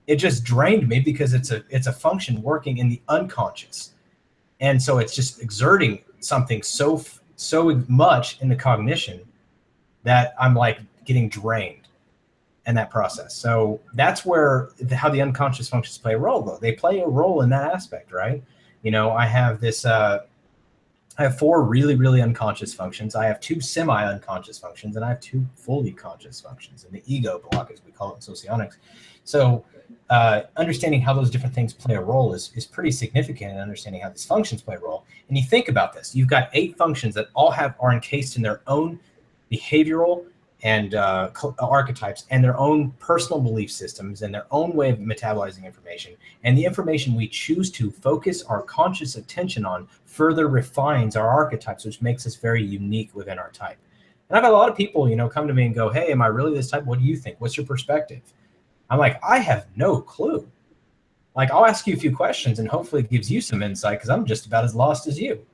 It just drained me because it's a function working in the unconscious. And so it's just exerting something so much in the cognition that I'm like getting drained in that process. So that's where how the unconscious functions play a role, though. They play a role in that aspect, right? You know, I have this, I have 4 really, really unconscious functions. I have 2 semi-unconscious functions, and I have 2 fully conscious functions in the ego block, as we call it in Socionics. So understanding how those different things play a role is pretty significant in understanding how these functions play a role. And you think about this, you've got 8 functions that all are encased in their own behavioral and archetypes and their own personal belief systems and their own way of metabolizing information. And the information we choose to focus our conscious attention on further refines our archetypes, which makes us very unique within our type. And I've had a lot of people, you know, come to me and go, hey, am I really this type? What do you think? What's your perspective? I'm like, I have no clue. Like, I'll ask you a few questions and hopefully it gives you some insight, because I'm just about as lost as you.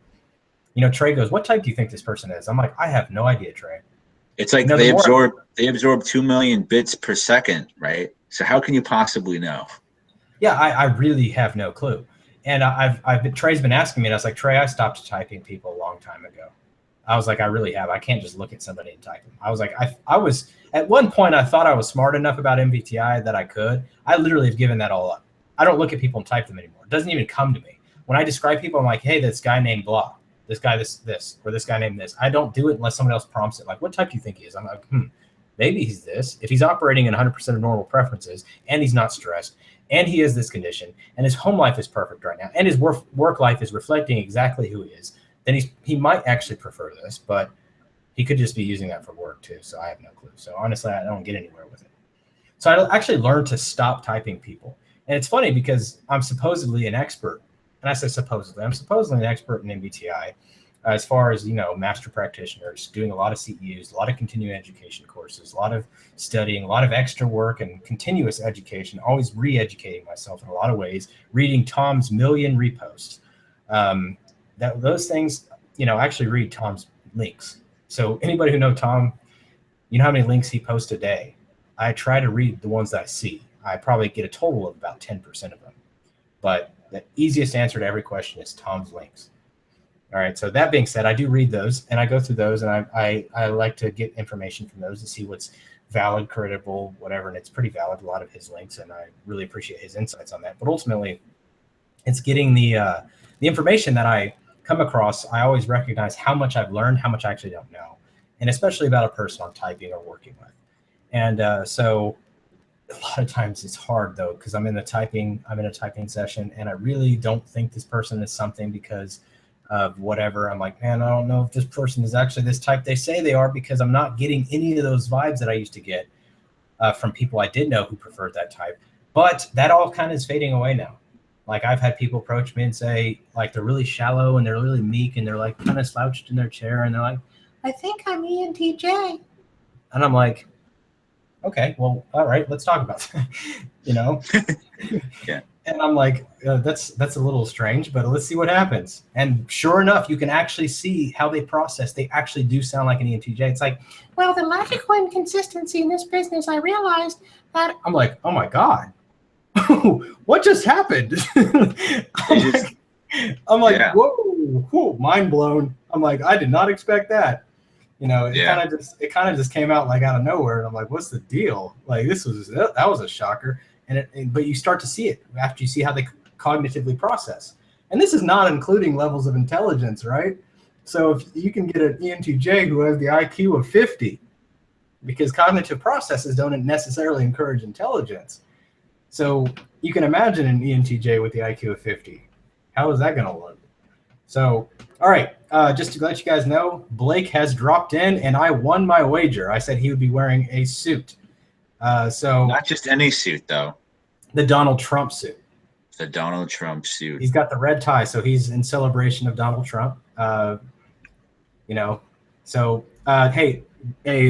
You know, Trey goes, what type do you think this person is? I'm like, I have no idea, Trey. It's like, you know, they absorb 2 million bits per second, right? So how can you possibly know? Yeah, I really have no clue. And Trey's been asking me, and I was like, Trey, I stopped typing people a long time ago. I was like, I really have. I can't just look at somebody and type them. I was like, I was at one point, I thought I was smart enough about MBTI that I could. I literally have given that all up. I don't look at people and type them anymore. It doesn't even come to me. When I describe people, I'm like, hey, this guy named blah, this guy this, or this guy named this. I don't do it unless someone else prompts it. Like, what type do you think he is? I'm like, maybe he's this. If he's operating in 100% of normal preferences, and he's not stressed, and he has this condition, and his home life is perfect right now, and his work life is reflecting exactly who he is, then he might actually prefer this, but he could just be using that for work too. So I have no clue. So honestly, I don't get anywhere with it. So I actually learned to stop typing people. And it's funny because I'm supposedly an expert. And I say supposedly, I'm supposedly an expert in MBTI as far as, you know, master practitioners, doing a lot of CEUs, a lot of continuing education courses, a lot of studying, a lot of extra work and continuous education, always re-educating myself in a lot of ways, reading Tom's million reposts. Those things, you know, actually read Tom's links. So anybody who knows Tom, you know how many links he posts a day. I try to read the ones that I see. I probably get a total of about 10% of them. But the easiest answer to every question is Tom's links. All right. So that being said, I do read those and I go through those, and I like to get information from those to see what's valid, credible, whatever. And it's pretty valid, a lot of his links, and I really appreciate his insights on that. But ultimately, it's getting the information that I come across. I always recognize how much I've learned, how much I actually don't know, and especially about a person I'm typing or working with. And so a lot of times it's hard though, because I'm in a typing session and I really don't think this person is something because of whatever. I'm like, man, I don't know if this person is actually this type they say they are, because I'm not getting any of those vibes that I used to get from people I did know who preferred that type. But that all kind of is fading away now. Like, I've had people approach me and say, like, they're really shallow and they're really meek and they're like kind of slouched in their chair and they're like, I think I'm ENTJ. And I'm like, okay, well, all right, let's talk about that. You know? Yeah. And I'm like, that's a little strange, but let's see what happens. And sure enough, you can actually see how they process. They actually do sound like an ENTJ. It's like, well, the logical inconsistency in this business, I realized that. I'm like, oh my God. What just happened? I'm like, yeah. whoa, mind blown. I'm like, I did not expect that. You know, it kind of just came out like out of nowhere, and I'm like, what's the deal? Like, that was a shocker. But you start to see it after you see how they cognitively process. And this is not including levels of intelligence, right? So if you can get an ENTJ who has the IQ of 50, because cognitive processes don't necessarily encourage intelligence. So you can imagine an ENTJ with the IQ of 50. How is that going to look? So, all right, just to let you guys know, Blake has dropped in, and I won my wager. I said he would be wearing a suit. So not just any suit, though. The Donald Trump suit. The Donald Trump suit. He's got the red tie, so he's in celebration of Donald Trump. You know, so hey,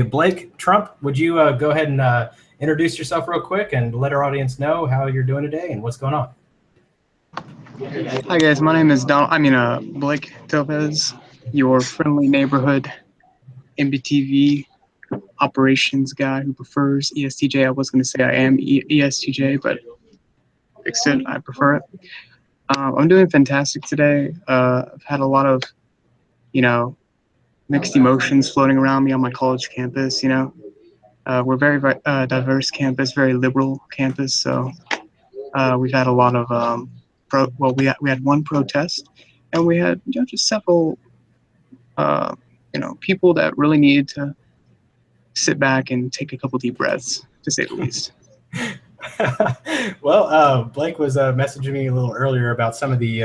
Blake Trump, would you go ahead and introduce yourself real quick and let our audience know how you're doing today and what's going on? Hi guys, my name is Blake Topez, your friendly neighborhood MBTV operations guy who prefers ESTJ. I was going to say I am ESTJ, but fixed it. I prefer it. I'm doing fantastic today. I've had a lot of, mixed emotions floating around me on my college campus. We're very diverse campus, very liberal campus. So we've had a lot of we had one protest, and we had just several people that really needed to sit back and take a couple deep breaths, to say the least. Well, Blake was messaging me a little earlier about some of the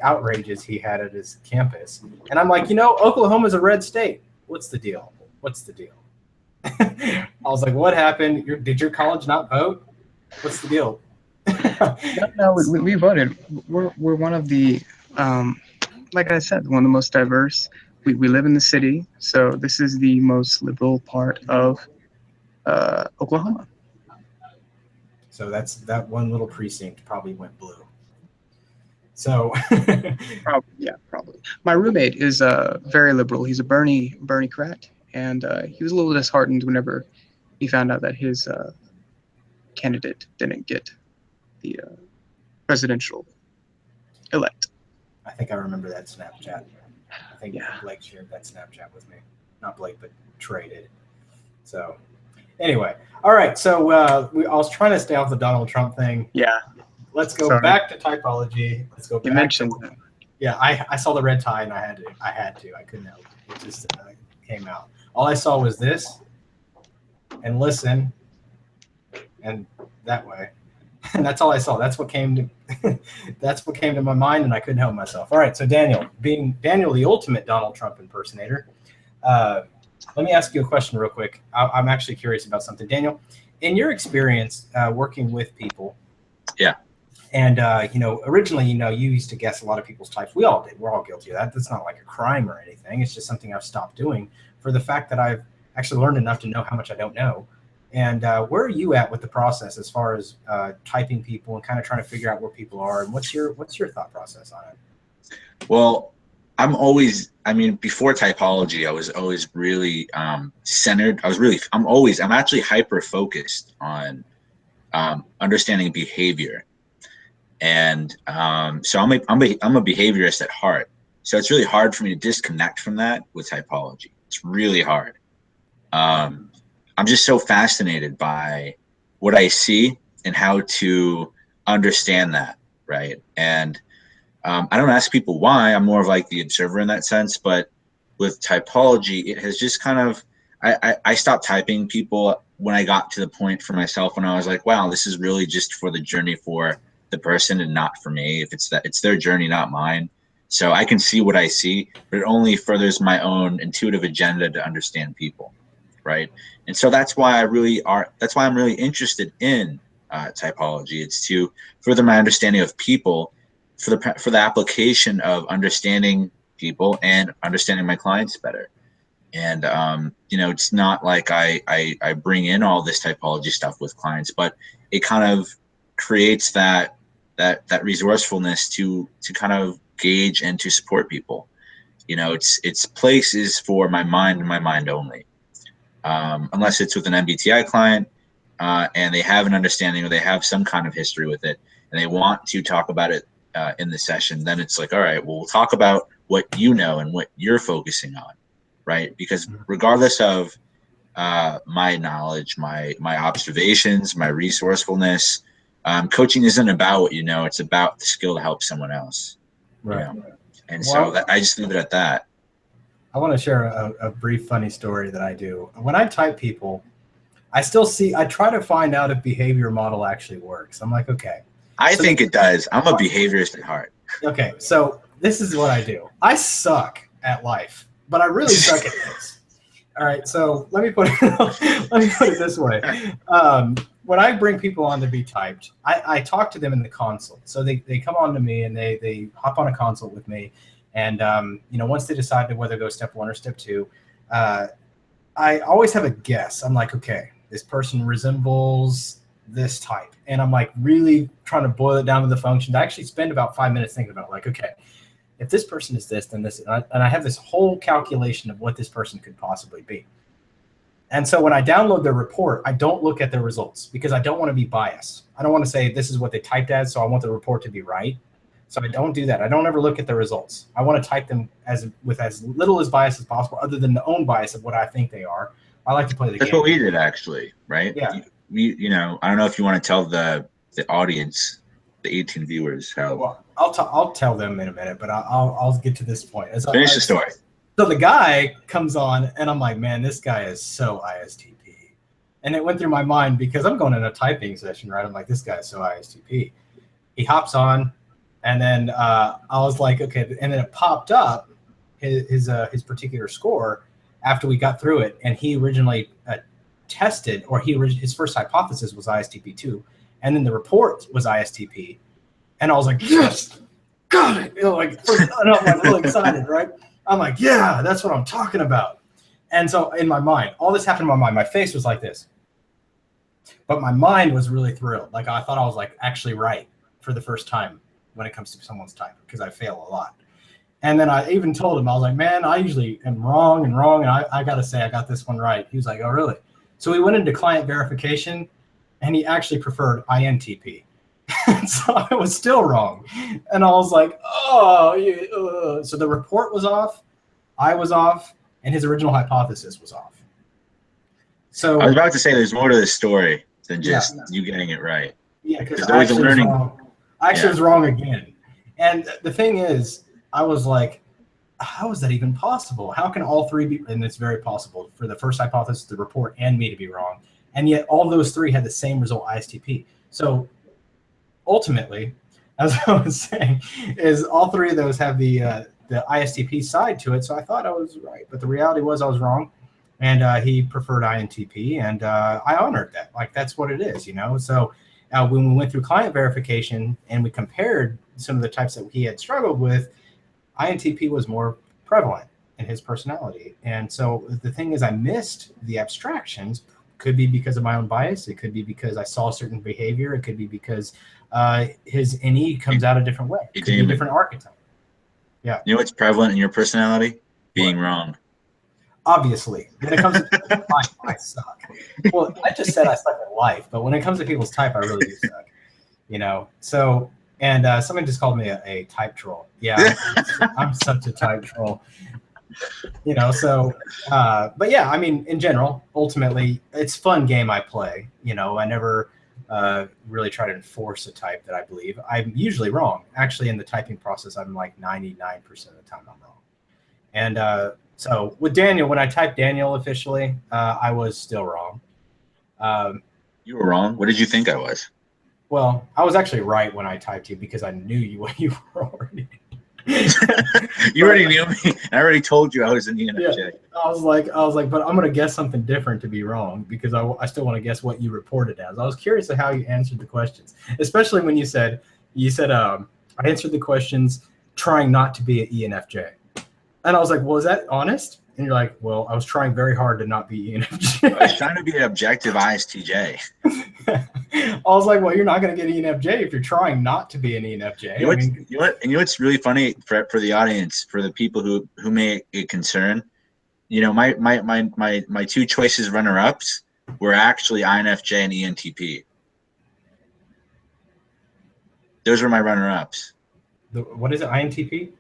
outrages he had at his campus, and I'm like, Oklahoma's a red state. What's the deal? I was like, what happened? Did your college not vote? What's the deal? No, we voted. We're one of the, like I said, one of the most diverse. We live in the city, so this is the most liberal part of Oklahoma. So that one little precinct probably went blue. So probably. My roommate is very liberal. He's a Bernie crat, and he was a little disheartened whenever he found out that his candidate didn't get the presidential elect. I think I remember that Snapchat. I think Blake shared that Snapchat with me. Not Blake, but Trey did. So anyway, all right. So I was trying to stay off the Donald Trump thing. Yeah. Let's go back to typology. Let's go back. You mentioned that. Yeah, I saw the red tie and I had to. I couldn't help it. It just came out. All I saw was this and listen and that way. And that's all I saw. That's what came to my mind, and I couldn't help myself. All right, so Daniel, being Daniel, the ultimate Donald Trump impersonator, let me ask you a question real quick. I'm actually curious about something. Daniel, in your experience working with people, and originally, you used to guess a lot of people's types. We all did. We're all guilty of that. That's not like a crime or anything. It's just something I've stopped doing for the fact that I've actually learned enough to know how much I don't know. And where are you at with the process as far as typing people and kind of trying to figure out where people are? And what's your thought process on it? Well, before typology, I was always really centered. I'm actually hyper focused on understanding behavior. And so I'm a behaviorist at heart. So it's really hard for me to disconnect from that with typology. It's really hard. I'm just so fascinated by what I see and how to understand that, right? And I don't ask people why. I'm more of like the observer in that sense. But with typology, it has just kind of I stopped typing people when I got to the point for myself when I was like, wow, this is really just for the journey for the person and not for me. If it's their journey, not mine. So I can see what I see, but it only furthers my own intuitive agenda to understand people, right? And so that's why I'm really interested in typology. It's to further my understanding of people for the application of understanding people and understanding my clients better. And it's not like I bring in all this typology stuff with clients, but it kind of creates that resourcefulness to kind of gauge and to support people. Its place is for my mind and my mind only. Unless it's with an MBTI client and they have an understanding or they have some kind of history with it and they want to talk about it in the session, then it's like, all right, well, we'll talk about what you know and what you're focusing on, right? Because regardless of my knowledge, my observations, my resourcefulness, coaching isn't about what you know, it's about the skill to help someone else. Right. And so I just leave it at that. I want to share a brief funny story that I do. When I type people, I try to find out if behavior model actually works. I'm like, okay. I think it does. I'm a behaviorist at heart. Okay, so this is what I do. I suck at life, but I really suck at this. All right, so let me put it this way. When I bring people on to be typed, I talk to them in the consult. So they come on to me and they hop on a consult with me. And, once they decide whether to go step 1 or step 2, I always have a guess. I'm like, okay, this person resembles this type. And I'm like really trying to boil it down to the functions. I actually spend about 5 minutes thinking about like, okay, if this person is this, then this, and I have this whole calculation of what this person could possibly be. And so when I download their report, I don't look at their results because I don't want to be biased. I don't want to say this is what they typed as, so I want the report to be right. So I don't do that. I don't ever look at the results. I want to type them with as little as bias as possible, other than the own bias of what I think they are. I like to play the game. That's what we did, actually, right? Yeah. You know, I don't know if you want to tell the audience, the 18 viewers, how. Well, I'll tell them in a minute, but I'll get to this point. Finish the story. So the guy comes on, and I'm like, man, this guy is so ISTP. And it went through my mind because I'm going in a typing session, right? I'm like, this guy is so ISTP. He hops on, and then I was like, okay. And then it popped up his particular score after we got through it. And he originally tested, or his first hypothesis was ISTP 2, and then the report was ISTP. And I was like, yes, got it. You know, like, and I'm like really excited, right? I'm like, yeah, that's what I'm talking about. And so in my mind, all this happened in my mind. My face was like this, but my mind was really thrilled. Like I thought I was like actually right for the first time when it comes to someone's type, because I fail a lot. And then I even told him, I was like, man, I usually am wrong. And I got to say, I got this one right. He was like, oh, really? So we went into client verification, and he actually preferred INTP. So I was still wrong. And I was like, oh, so the report was off, I was off, and his original hypothesis was off. So I was about to say there's more to this story than just you getting it right. Yeah, because I actually was wrong again. And the thing is, I was like, how is that even possible? How can all three be? And it's very possible for the first hypothesis, the report, and me to be wrong. And yet all those three had the same result, ISTP. So ultimately, as I was saying, is all three of those have the ISTP side to it. So I thought I was right, but the reality was I was wrong. And he preferred INTP, and I honored that. Like, that's what it is, you know? So when we went through client verification and we compared some of the types that he had struggled with, INTP was more prevalent in his personality. And so the thing is, I missed the abstractions. Could be because of my own bias. It could be because I saw certain behavior. It could be because his NE comes out a different way. It could be a different archetype. Yeah. You know what's prevalent in your personality? Being wrong. Obviously, when it comes to life, I suck. Well, I just said I suck at life, but when it comes to people's type, I really do suck. You know, so, and someone just called me a type troll. Yeah, I'm such a type troll. You know, so, but yeah, I mean, in general, ultimately, it's a fun game I play. You know, I never really try to enforce a type that I believe. I'm usually wrong. Actually, in the typing process, I'm like 99% of the time I'm wrong. And so with Daniel, when I typed Daniel officially, I was still wrong. You were wrong? What did you think I was? Well, I was actually right when I typed you because I knew you were already. You already knew me. I already told you I was in the ENFJ. Yeah, I was like, but I'm gonna guess something different to be wrong because I still want to guess what you reported as. I was curious of how you answered the questions, especially when you said I answered the questions trying not to be an ENFJ, and I was like, well, is that honest? And you're like, well, I was trying very hard to not be ENFJ. I was trying to be an objective ISTJ. I was like, well, you're not going to get ENFJ if you're trying not to be an ENFJ. You know what's really funny for the audience, for the people who may get concerned. You know, my two choices runner-ups were actually INFJ and ENTP. Those were my runner-ups. What is it, INTP?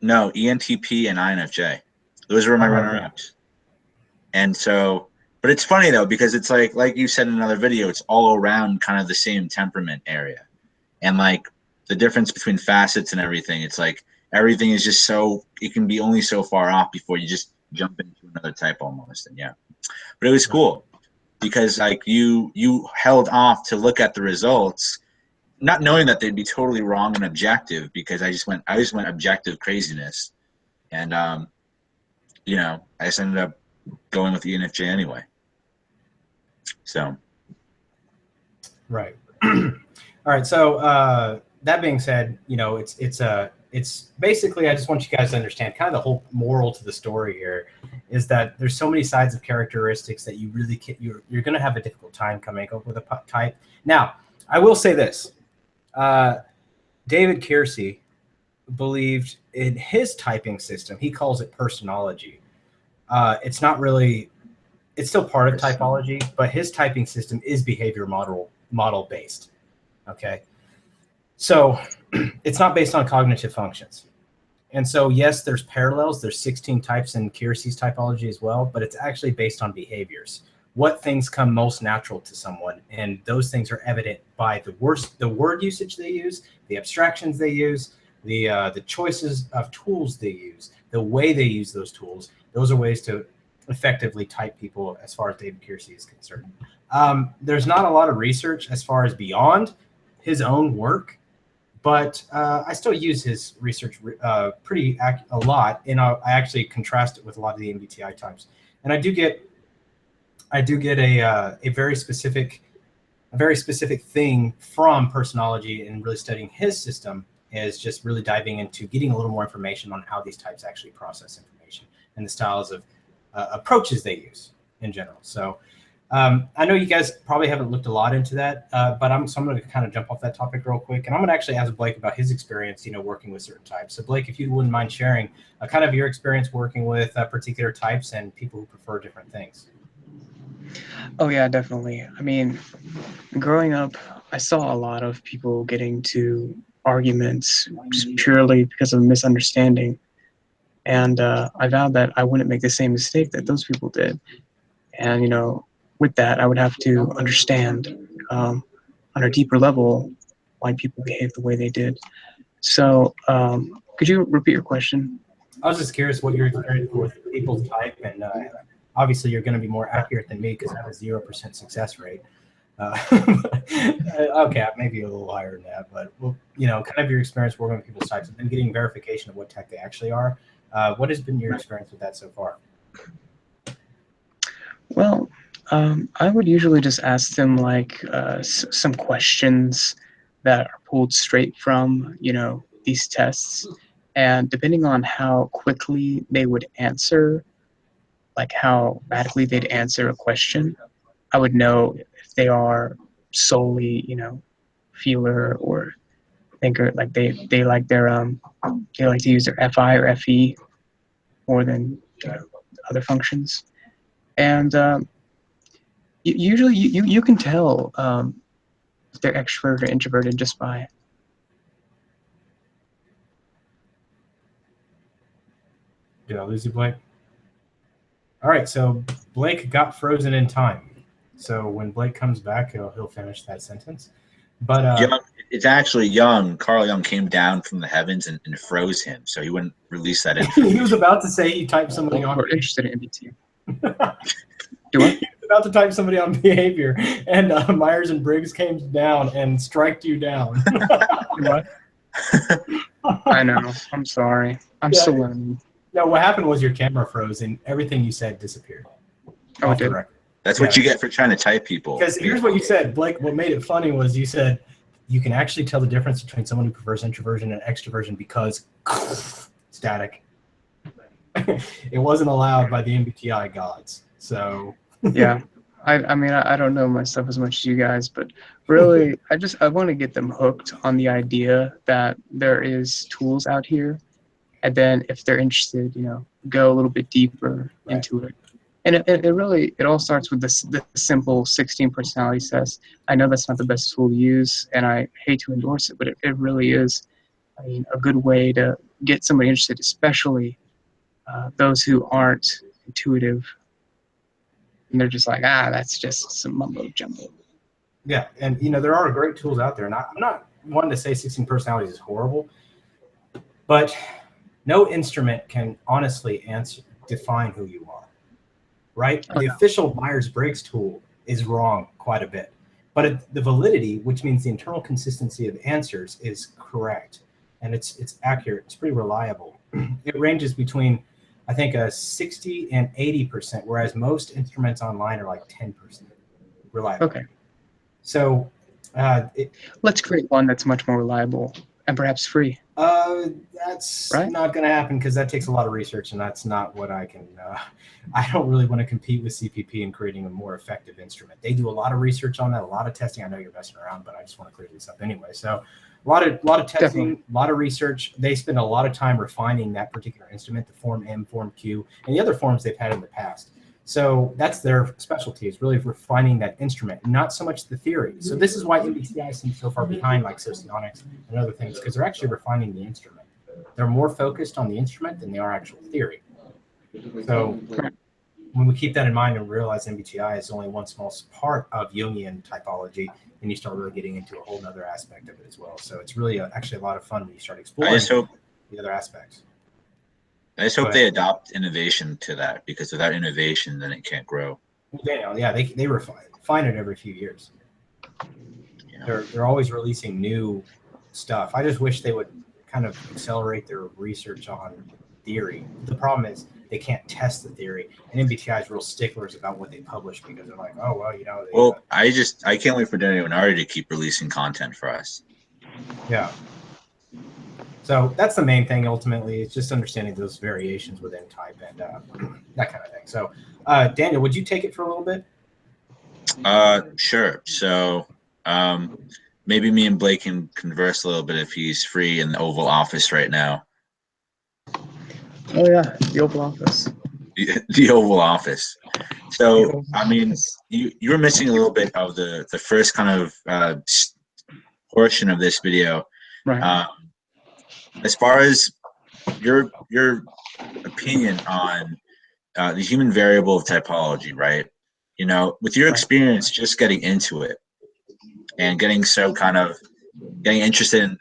No, ENTP and INFJ. Those were my runner-ups. And so, but it's funny though, because it's like you said in another video, it's all around kind of the same temperament area. And like the difference between facets and everything, it's like everything is just it can be only so far off before you just jump into another type almost. And yeah, but it was cool because like you held off to look at the results, not knowing that they'd be totally wrong and objective, because I just went objective craziness. And, you know, I just ended up going with ENFJ anyway. So. Right. All right. So that being said, you know, it's it's basically, I just want you guys to understand kind of the whole moral to the story here is that there's so many sides of characteristics that you really can't, you're going to have a difficult time coming up with a type. Now, I will say this. David Keirsey believed in his typing system. He calls it personology. It's not really, it's still part of typology, but his typing system is behavior model based. Okay. So it's not based on cognitive functions. And so, yes, there's parallels. There's 16 types in Keirsey's typology as well, but it's actually based on behaviors. What things come most natural to someone, and those things are evident by the word usage they use, the abstractions they use, the choices of tools they use, the way they use those tools. Those are ways to effectively type people as far as David Keirsey is concerned. There's not a lot of research as far as beyond his own work, but I still use his research a lot, and I actually contrast it with a lot of the MBTI types. And I do get a very specific thing from personology, and really studying his system is just really diving into getting a little more information on how these types actually process information and the styles of approaches they use in general. So I know you guys probably haven't looked a lot into that, but I'm going to kind of jump off that topic real quick, and I'm going to actually ask Blake about his experience, working with certain types. So Blake, if you wouldn't mind sharing kind of your experience working with particular types and people who prefer different things. Oh yeah, definitely. I mean, growing up, I saw a lot of people getting to arguments just purely because of misunderstanding. And I vowed that I wouldn't make the same mistake that those people did. And, with that, I would have to understand on a deeper level why people behave the way they did. So could you repeat your question? I was just curious what your experience with people's type, and obviously you're going to be more accurate than me because I have a 0% success rate. Okay, maybe a little higher than that, but kind of your experience working with people's types and then getting verification of what type they actually are. What has been your experience with that so far? Well, I would usually just ask them like some questions that are pulled straight from, these tests. And depending on how quickly they would answer, like how radically they'd answer a question, I would know if they are solely, feeler or thinker. Like they like they like to use their FI or FE more than other functions. And usually you can tell if they're extroverted or introverted just by. Did I lose you, Blake? All right, so Blake got frozen in time. So when Blake comes back, he'll finish that sentence. But it's actually Carl Jung came down from the heavens and froze him, so he wouldn't release that information. He was about to say he typed somebody on. We're interested in MBTI. Do what? He was about to type somebody on behavior, and Myers and Briggs came down and striked you down. What? I know. I'm sorry. I'm still learning. No, what happened was your camera froze and everything you said disappeared. Oh, it did. That's what you get for trying to type people. Because here's what you said, Blake. What made it funny was you said you can actually tell the difference between someone who prefers introversion and extroversion because static. It wasn't allowed by the MBTI gods. So yeah, I mean I don't know myself as much as you guys, but really I want to get them hooked on the idea that there is tools out here, and then if they're interested, go a little bit deeper into it. And it all starts with the simple 16 personality test. I know that's not the best tool to use, and I hate to endorse it, but it really is, a good way to get somebody interested, especially those who aren't intuitive. And they're just like, that's just some mumbo jumbo. Yeah, and there are great tools out there, and I'm not one to say 16 personalities is horrible, but no instrument can honestly define who you are. Right? The official Myers-Briggs tool is wrong quite a bit. But the validity, which means the internal consistency of answers, is correct. And it's accurate. It's pretty reliable. It ranges between, I think, 60 and 80%, whereas most instruments online are like 10% reliable. Okay. So let's create one that's much more reliable and perhaps free. That's Right? not going to happen because that takes a lot of research, and that's not what I can. I don't really want to compete with CPP in creating a more effective instrument. They do a lot of research on that, a lot of testing. I know you're messing around, but I just want to clear this up anyway. So, a lot of testing, Definitely. a lot of research. They spend a lot of time refining that particular instrument, the Form M, Form Q, and the other forms they've had in the past. So that's their specialty, is really refining that instrument, not so much the theory. So this is why MBTI seems so far behind, like Socionics and other things, because they're actually refining the instrument. They're more focused on the instrument than they are actual theory. So when we keep that in mind and realize MBTI is only one small part of Jungian typology, then you start really getting into a whole other aspect of it as well. So it's really actually a lot of fun when you start exploring the other aspects. I just hope they adopt innovation to that, because without innovation, then it can't grow. Yeah, they refine it every few years. Yeah. They're always releasing new stuff. I just wish they would kind of accelerate their research on theory. The problem is they can't test the theory, and MBTI is real sticklers about what they publish because they're like, oh well, you know. I can't wait for Daniel and Ari to keep releasing content for us. Yeah. So that's the main thing. Ultimately, it's just understanding those variations within type and that kind of thing. So, Daniel, would you take it for a little bit? Sure. So, maybe me and Blake can converse a little bit if he's free in the Oval Office right now. Oh yeah, the Oval Office. The Oval Office. So, I mean, you were missing a little bit of the first kind of portion of this video. Right. As far as your opinion on the human variable of typology, right? You know, with your experience just getting into it and getting interested in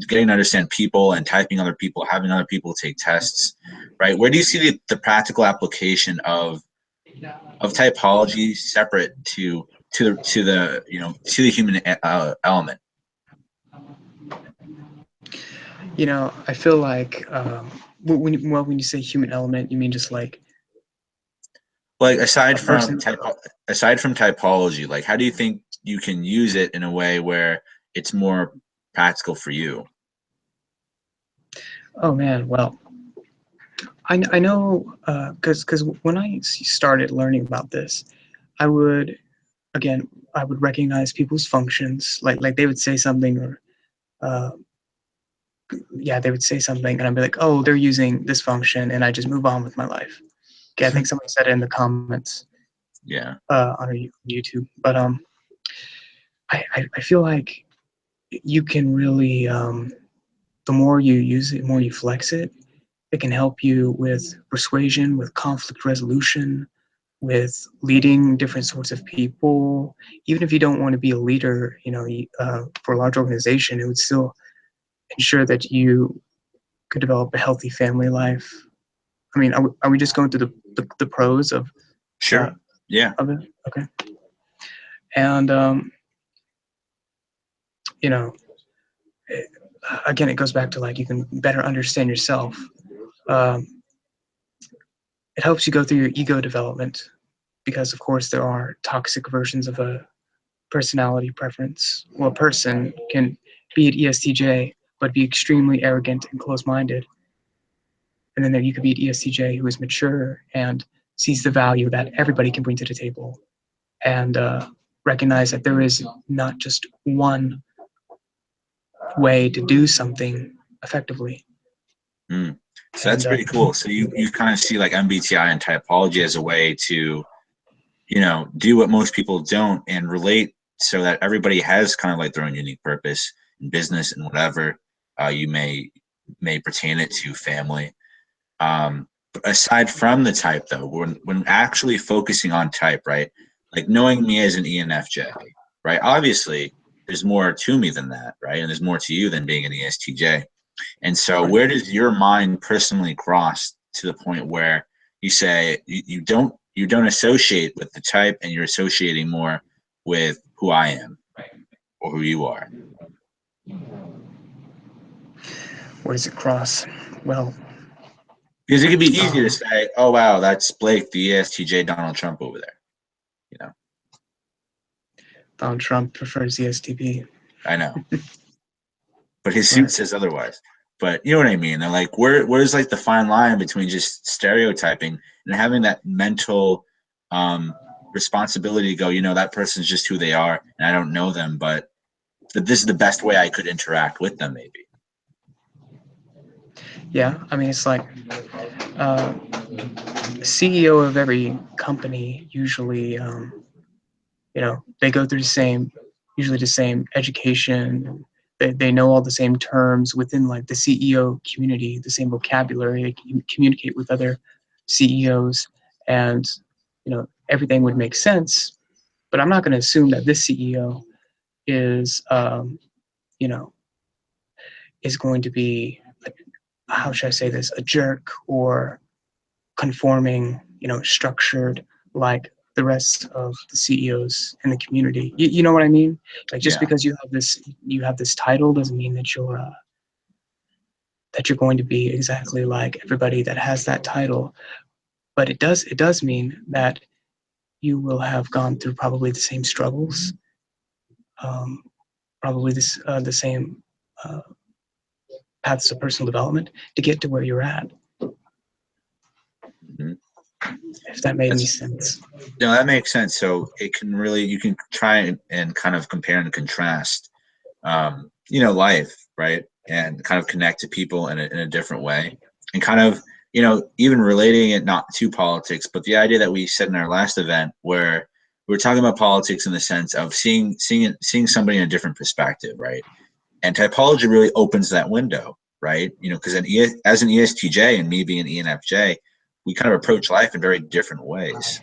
getting to understand people and typing other people, having other people take tests, right? Where do you see the practical application of typology separate to the human element? You know, I feel like when you say human element, you mean just like aside from typology, like how do you think you can use it in a way where it's more practical for you? Oh man, well, I know because when I started learning about this, I would recognize people's functions, like they would say something or they would say something and I'd be like, oh, they're using this function, and I just move on with my life. Okay, I think somebody said it in the comments. Yeah. On YouTube, but I feel like you can really the more you use it, the more you flex it, it can help you with persuasion, with conflict resolution, with leading different sorts of people. Even if you don't want to be a leader, you know, for a large organization, it would still ensure that you could develop a healthy family life. I mean, are we just going through the pros of? Sure. Yeah. Of it? Okay. And you know, again, it goes back to like you can better understand yourself. It helps you go through your ego development because, of course, there are toxic versions of a personality preference. Well, a person can be an ESTJ but be extremely arrogant and close-minded. And then there you could be an ESTJ who is mature and sees the value that everybody can bring to the table and recognize that there is not just one way to do something effectively. So that's pretty cool. So you kind of see like MBTI and typology as a way to, you know, do what most people don't and relate so that everybody has kind of like their own unique purpose in business and whatever you may pertain it to, family. Aside from the type though, when actually focusing on type, right? Like knowing me as an ENFJ, right? Obviously there's more to me than that, right? And there's more to you than being an ESTJ. And so where does your mind personally cross to the point where you say you don't associate with the type and you're associating more with who I am or who you are? Where does it cross? Well, because it could be easy to say, oh wow, that's Blake, the ESTJ Donald Trump over there. You know. Donald Trump prefers ESTP. I know. but his suit says otherwise. But you know what I mean? They're like, where's like the fine line between just stereotyping and having that mental responsibility to go, you know, that person's just who they are, and I don't know them, but this is the best way I could interact with them, maybe. Yeah, I mean, it's like the CEO of every company usually, you know, they go through usually the same education. They know all the same terms within like the CEO community, the same vocabulary. They can communicate with other CEOs, and you know, everything would make sense. But I'm not going to assume that this CEO is, you know, is going to be, how should I say this, a jerk or conforming, you know, structured like the rest of the CEOs in the community. You know what I mean? Like just because you have this title doesn't mean that you're going to be exactly like everybody that has that title. But it does mean that you will have gone through probably the same struggles, probably the same paths of personal development to get to where you're at. Mm-hmm. If that made any sense. No, that makes sense. So it can really, you can try and kind of compare and contrast, you know, life, right? And kind of connect to people in a different way, and kind of, you know, even relating it not to politics, but the idea that we said in our last event where we were talking about politics in the sense of seeing somebody in a different perspective, right? And typology really opens that window, right? You know, because as an ESTJ and me being an ENFJ, we kind of approach life in very different ways.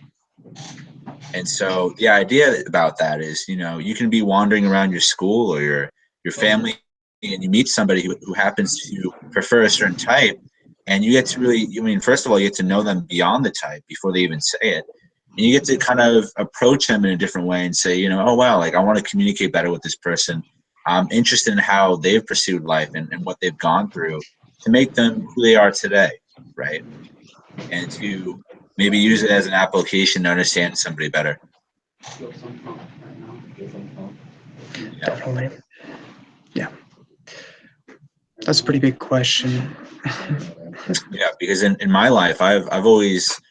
And so the idea about that is, you know, you can be wandering around your school or your family, and you meet somebody who happens to prefer a certain type, and you get to really, I mean, first of all, you get to know them beyond the type before they even say it. And you get to kind of approach them in a different way and say, you know, oh, wow, like I want to communicate better with this person. I'm interested in how they've pursued life and what they've gone through to make them who they are today, right? And to maybe use it as an application to understand somebody better. Definitely. Yeah. That's a pretty big question. Yeah, because in my life, I've always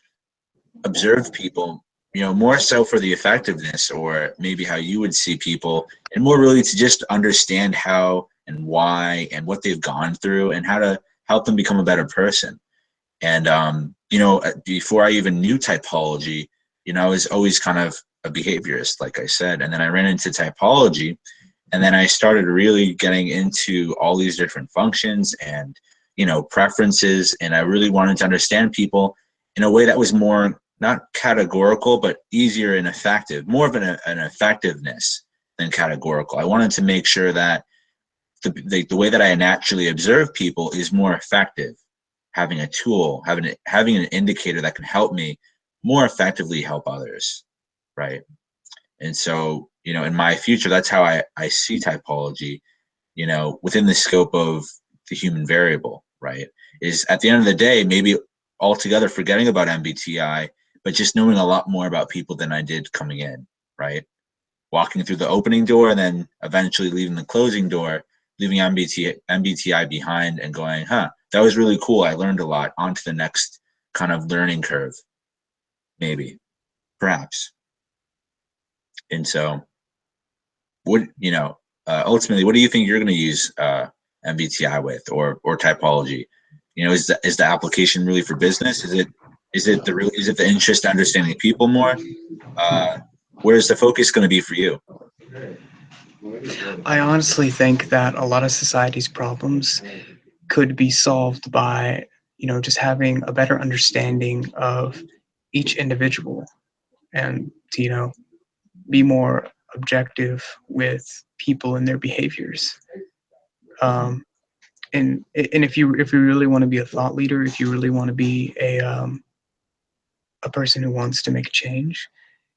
observed people, you know, more so for the effectiveness or maybe how you would see people, and more really to just understand how and why and what they've gone through and how to help them become a better person. And, you know, before I even knew typology, you know, I was always kind of a behaviorist, like I said. And then I ran into typology, and then I started really getting into all these different functions and, you know, preferences. And I really wanted to understand people in a way that was more not categorical, but easier and effective, more of an effectiveness than categorical. I wanted to make sure that the way that I naturally observe people is more effective. Having a tool, having an indicator that can help me more effectively help others, right? And so, you know, in my future, that's how I see typology, you know, within the scope of the human variable, right? Is at the end of the day, maybe altogether forgetting about MBTI, but just knowing a lot more about people than I did coming in, right? Walking through the opening door and then eventually leaving the closing door, leaving MBTI behind and going, huh, that was really cool. I learned a lot. On to the next kind of learning curve, maybe, perhaps. And so, ultimately, what do you think you're going to use MBTI with, or typology? You know, is the application really for business? Is it the interest in understanding people more? Where's the focus going to be for you? I honestly think that a lot of society's problems could be solved by, you know, just having a better understanding of each individual and to, you know, be more objective with people and their behaviors. And if you really want to be a thought leader, if you really want to be a person who wants to make a change,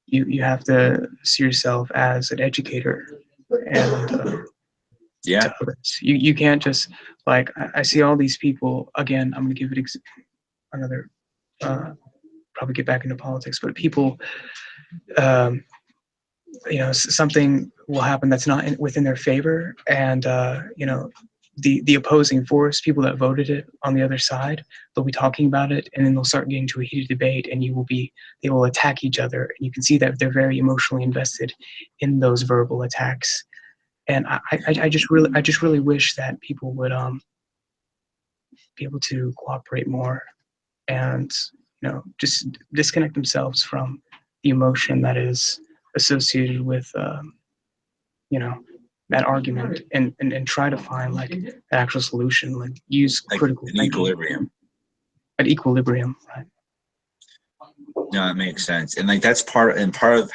you have to see yourself as an educator and Yeah. to others. You can't just, like, I see all these people, again, I'm going to give it another, probably get back into politics, but people, you know, something will happen that's not within their favor, and, you know, the opposing force, people that voted it on the other side, they'll be talking about it, and then they'll start getting to a heated debate, and they will attack each other, and you can see that they're very emotionally invested in those verbal attacks. And I just really wish that people would be able to cooperate more, and just disconnect themselves from the emotion that is associated with that argument, and try to find like an actual solution, like use like critical an thinking. equilibrium. At equilibrium, right? No, that makes sense. And like that's part of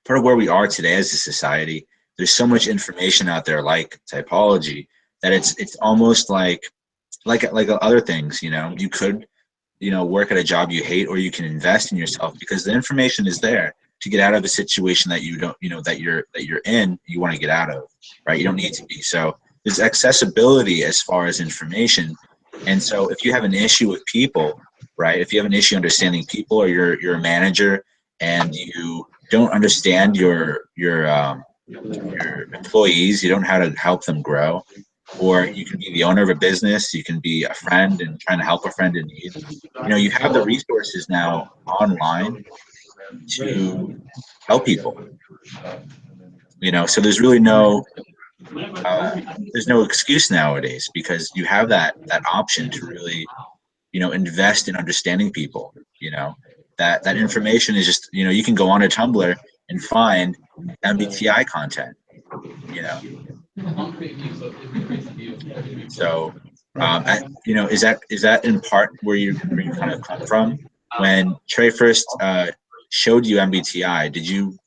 where we are today as a society. There's so much information out there like typology that it's almost like other things, you could, work at a job you hate, or you can invest in yourself because the information is there to get out of a situation that you don't, that you're in, you want to get out of, right? You don't need to be. So there's accessibility as far as information. And so if you have an issue with people, right? If you have an issue understanding people, or you're a manager and you don't understand your employees, you don't know how to help them grow, or you can be the owner of a business, you can be a friend and trying to help a friend in need. You have the resources now online to help people. So there's really there's no excuse nowadays, because you have that option to really, invest in understanding people. That information is just, you can go on to Tumblr and find MBTI content. So, is that in part where you kind of come from? When Trey first showed you MBTI, did you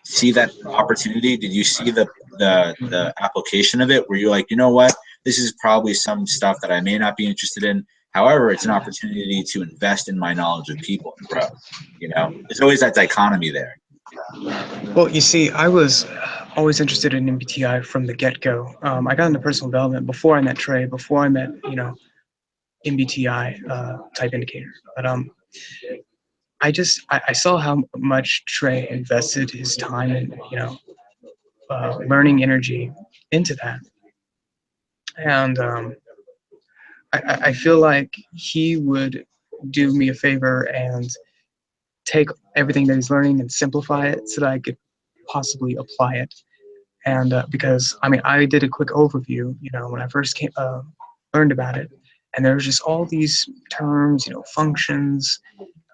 see that opportunity? Did you see the application of it? Were you like, what? This is probably some stuff that I may not be interested in. However, it's an opportunity to invest in my knowledge of people and grow. There's always that dichotomy there. Well, you see, I was always interested in MBTI from the get-go. I got into personal development before I met Trey, before I met, MBTI type indicator. But I saw how much Trey invested his time and, learning energy into that. And I feel like he would do me a favor and take everything that he's learning and simplify it so that I could possibly apply it. And because I did a quick overview, when I first learned about it, and there was just all these terms, functions,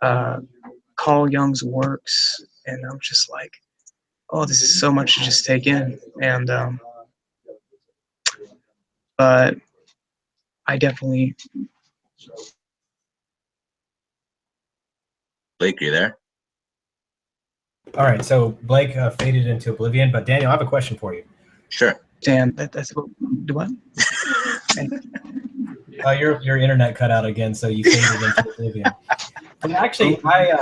Carl Jung's works, and I'm just like, oh, this is so much to just take in. And but I definitely. Blake, are you there? All right, so Blake faded into oblivion, but Daniel, I have a question for you. Sure. Dan, that's what? Do what? Your internet cut out again, so you faded into oblivion. And actually, I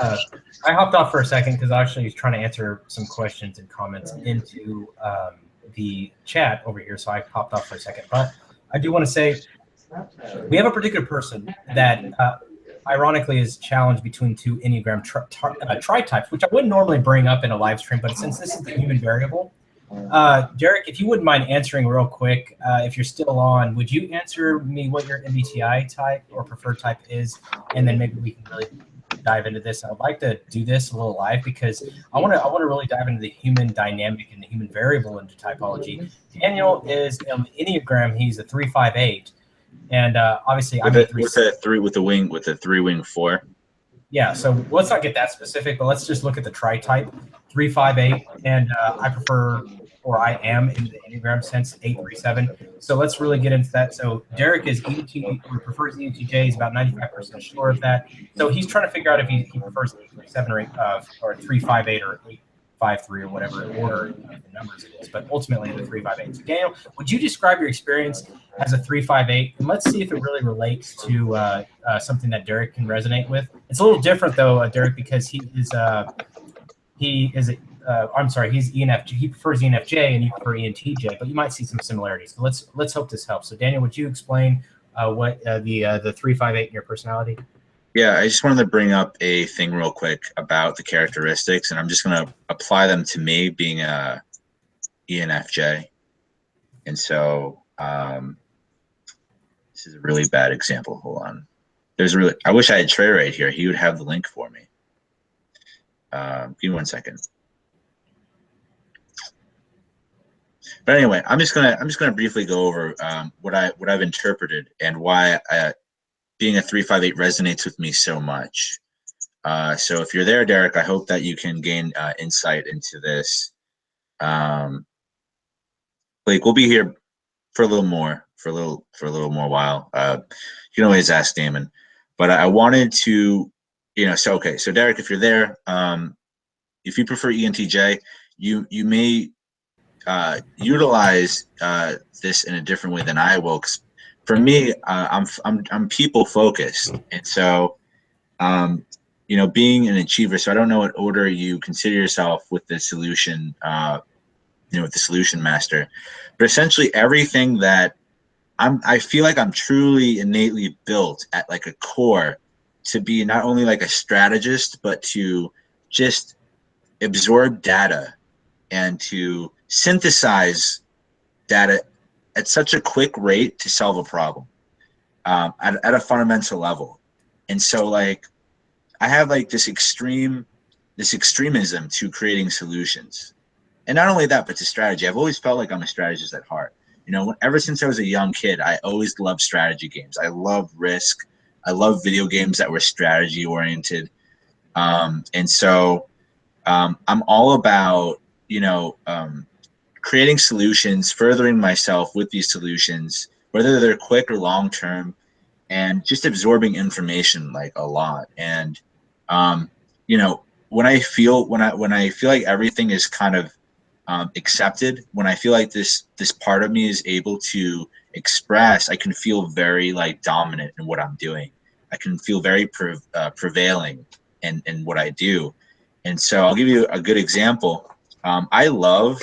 hopped off for a second because I actually was trying to answer some questions and comments into the chat over here, so I popped off for a second. But I do want to say we have a particular person that ironically is challenged between two Enneagram tri-types, which I wouldn't normally bring up in a live stream, but since this is the human variable, Derek, if you wouldn't mind answering real quick, if you're still on, would you answer me what your MBTI type or preferred type is, and then maybe we can really dive into this. I would like to do this a little live because I want to really dive into the human dynamic and the human variable into typology. Daniel is Enneagram. He's a 358. And obviously, I'm with a three wing 4. Yeah, so let's not get that specific, but let's just look at the tri-type 358, and I prefer, or I am in the Enneagram sense, 837. So let's really get into that. So Derek is ENT, or prefers ENTJ. He's about 95% sure of that. So he's trying to figure out if he prefers 837 or 358 or 853 or whatever order of the numbers it is, but ultimately the 358. So Daniel, would you describe your experience as a 358, and let's see if it really relates to something that Derek can resonate with. It's a little different though, Derek, because he's ENFJ. He prefers ENFJ, and you prefer ENTJ, but you might see some similarities. So let's hope this helps. So Daniel, would you explain what the 358 in your personality? Yeah, I just wanted to bring up a thing real quick about the characteristics, and I'm just going to apply them to me being a ENFJ, and so. This is a really bad example. Hold on. I wish I had Trey right here. He would have the link for me. Give me 1 second. But anyway, I'm just gonna briefly go over what I've interpreted and why being a 358 resonates with me so much. So if you're there, Derek, I hope that you can gain insight into this. Blake, we'll be here for a little more while. You can always ask Damon, but I wanted to, so Derek, if you're there, if you prefer ENTJ, you may utilize this in a different way than I will. 'Cause for me, I'm people focused, and so being an achiever. So I don't know what order you consider yourself with the solution. With the solution master, but essentially everything that I feel like I'm truly innately built at like a core to be not only like a strategist, but to just absorb data and to synthesize data at such a quick rate to solve a problem at a fundamental level. And so like I have like this extremism to creating solutions. And not only that, but to strategy. I've always felt like I'm a strategist at heart. Ever since I was a young kid, I always loved strategy games. I loved Risk. I loved video games that were strategy oriented. And so I'm all about, creating solutions, furthering myself with these solutions, whether they're quick or long term, and just absorbing information like a lot. And, when I feel like everything is kind of accepted, when I feel like this part of me is able to express, I can feel very like dominant in what I'm doing. I can feel very prevailing in what I do. And so I'll give you a good example. I love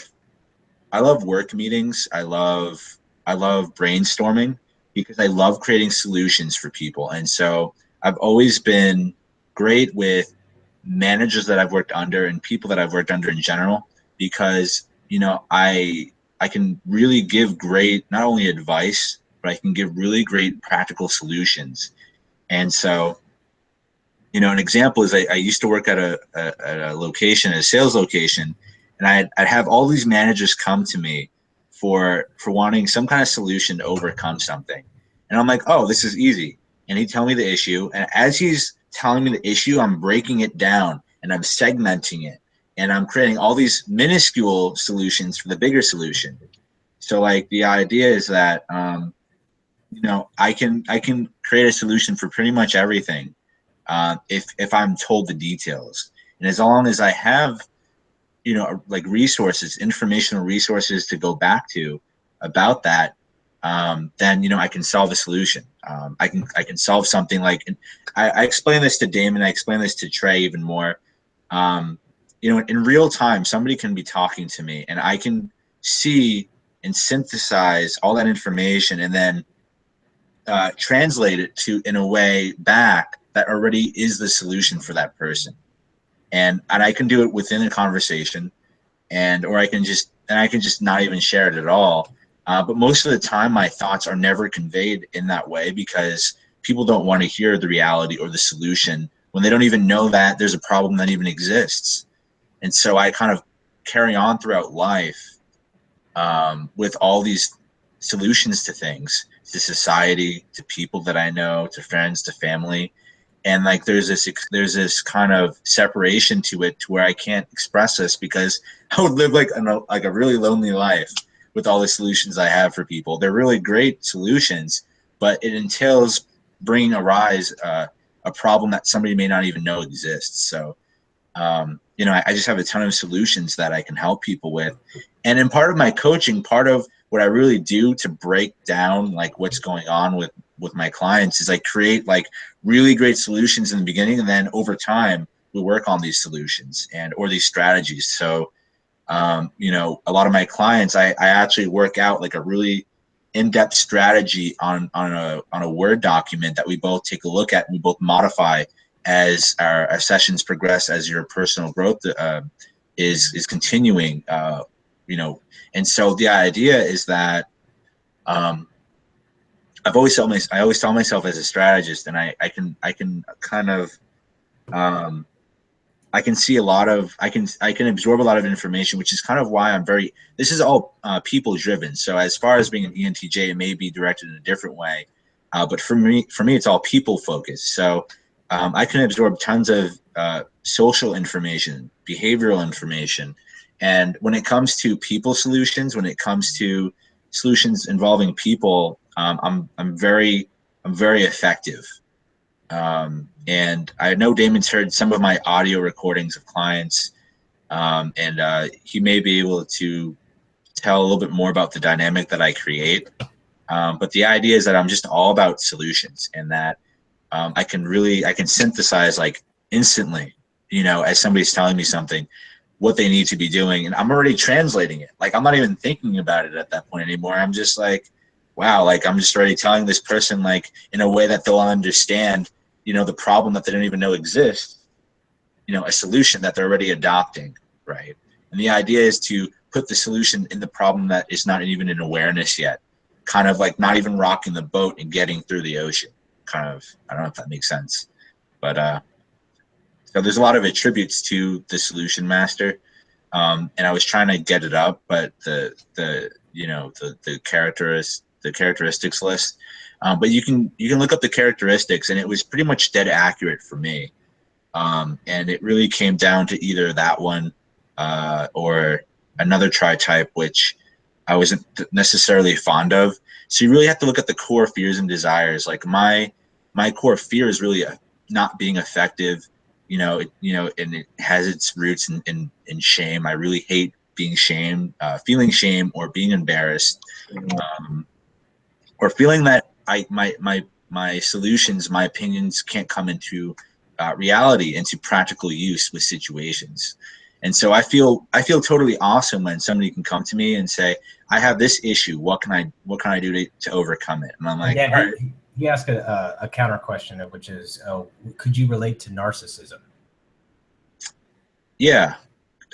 work meetings. I love brainstorming because I love creating solutions for people. And so I've always been great with managers that I've worked under and people that I've worked under in general, because I can really give great not only advice, but I can give really great practical solutions. And so an example is I used to work at a location, a sales location, and I'd have all these managers come to me for wanting some kind of solution to overcome something. And I'm like, oh, this is easy. And he'd tell me the issue, and as he's telling me the issue, I'm breaking it down and I'm segmenting it. And I'm creating all these minuscule solutions for the bigger solution. So like the idea is that, I can create a solution for pretty much everything if I'm told the details. And as long as I have, like resources, informational resources to go back to about that, then, I can solve a solution. I can solve something like, I explain this to Damon, I explain this to Trey even more. In real time, somebody can be talking to me and I can see and synthesize all that information and then translate it in a way back that already is the solution for that person. And I can do it within a conversation, or I can just not even share it at all. But most of the time, my thoughts are never conveyed in that way because people don't want to hear the reality or the solution when they don't even know that there's a problem that even exists. And so I kind of carry on throughout life with all these solutions to things, to society, to people that I know, to friends, to family. And like there's this kind of separation to it to where I can't express this because I would live like a really lonely life with all the solutions I have for people. They're really great solutions, but it entails bringing a problem that somebody may not even know exists. So I just have a ton of solutions that I can help people with. And in part of my coaching, part of what I really do to break down like what's going on with my clients is I create like really great solutions in the beginning, and then over time we work on these solutions or these strategies. So a lot of my clients, I actually work out like a really in-depth strategy on a Word document that we both take a look at and we both modify as our sessions progress, as your personal growth is continuing, And so the idea is that I always tell myself as a strategist, and I can kind of I can see a lot of I can absorb a lot of information, which is kind of why this is all people driven. So as far as being an ENTJ, it may be directed in a different way, but for me it's all people focused. So I can absorb tons of social information, behavioral information, and when it comes to people solutions, when it comes to solutions involving people, I'm very effective. And I know Damon's heard some of my audio recordings of clients, and he may be able to tell a little bit more about the dynamic that I create. But the idea is that I'm just all about solutions, and that I can synthesize like instantly, as somebody's telling me something, what they need to be doing, and I'm already translating it. Like I'm not even thinking about it at that point anymore. I'm just like, wow, like I'm just already telling this person like in a way that they'll understand, the problem that they don't even know exists, a solution that they're already adopting, right? And the idea is to put the solution in the problem that is not even in awareness yet, kind of like not even rocking the boat and getting through the ocean, kind of. I don't know if that makes sense, but so there's a lot of attributes to the solution master, and I was trying to get it up, but the characteristics list. But you can look up the characteristics, and it was pretty much dead accurate for me. And it really came down to either that one or another tri-type, which I wasn't necessarily fond of. So you really have to look at the core fears and desires. Like my core fear is really not being effective, and it has its roots in shame. I really hate being shamed, feeling shame, or being embarrassed, or feeling that my solutions, my opinions can't come into reality, into practical use with situations. And so I feel totally awesome when somebody can come to me and say, I have this issue. What can I do to overcome it? And I'm like, again, all right. he asked a counter question, which is, could you relate to narcissism? Yeah,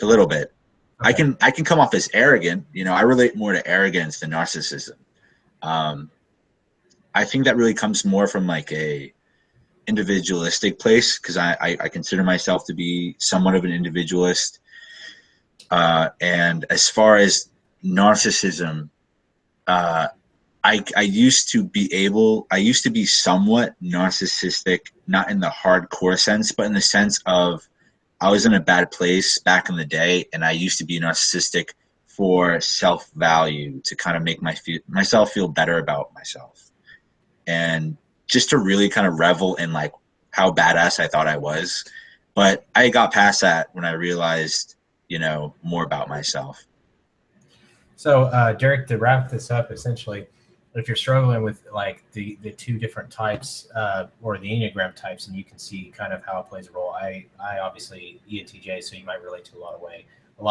a little bit. Okay. I can come off as arrogant. I relate more to arrogance than narcissism. I think that really comes more from like a individualistic place, because I consider myself to be somewhat of an individualist. And as far as narcissism, I used to be somewhat narcissistic, not in the hardcore sense, but in the sense of I was in a bad place back in the day, and I used to be narcissistic for self-value, to kind of make myself feel better about myself, and just to really kind of revel in like how badass I thought I was. But I got past that when I realized, more about myself. So, Derek, to wrap this up, essentially, if you're struggling with like the two different types or the Enneagram types, and you can see kind of how it plays a role. I obviously ENTJ, so you might relate to a lot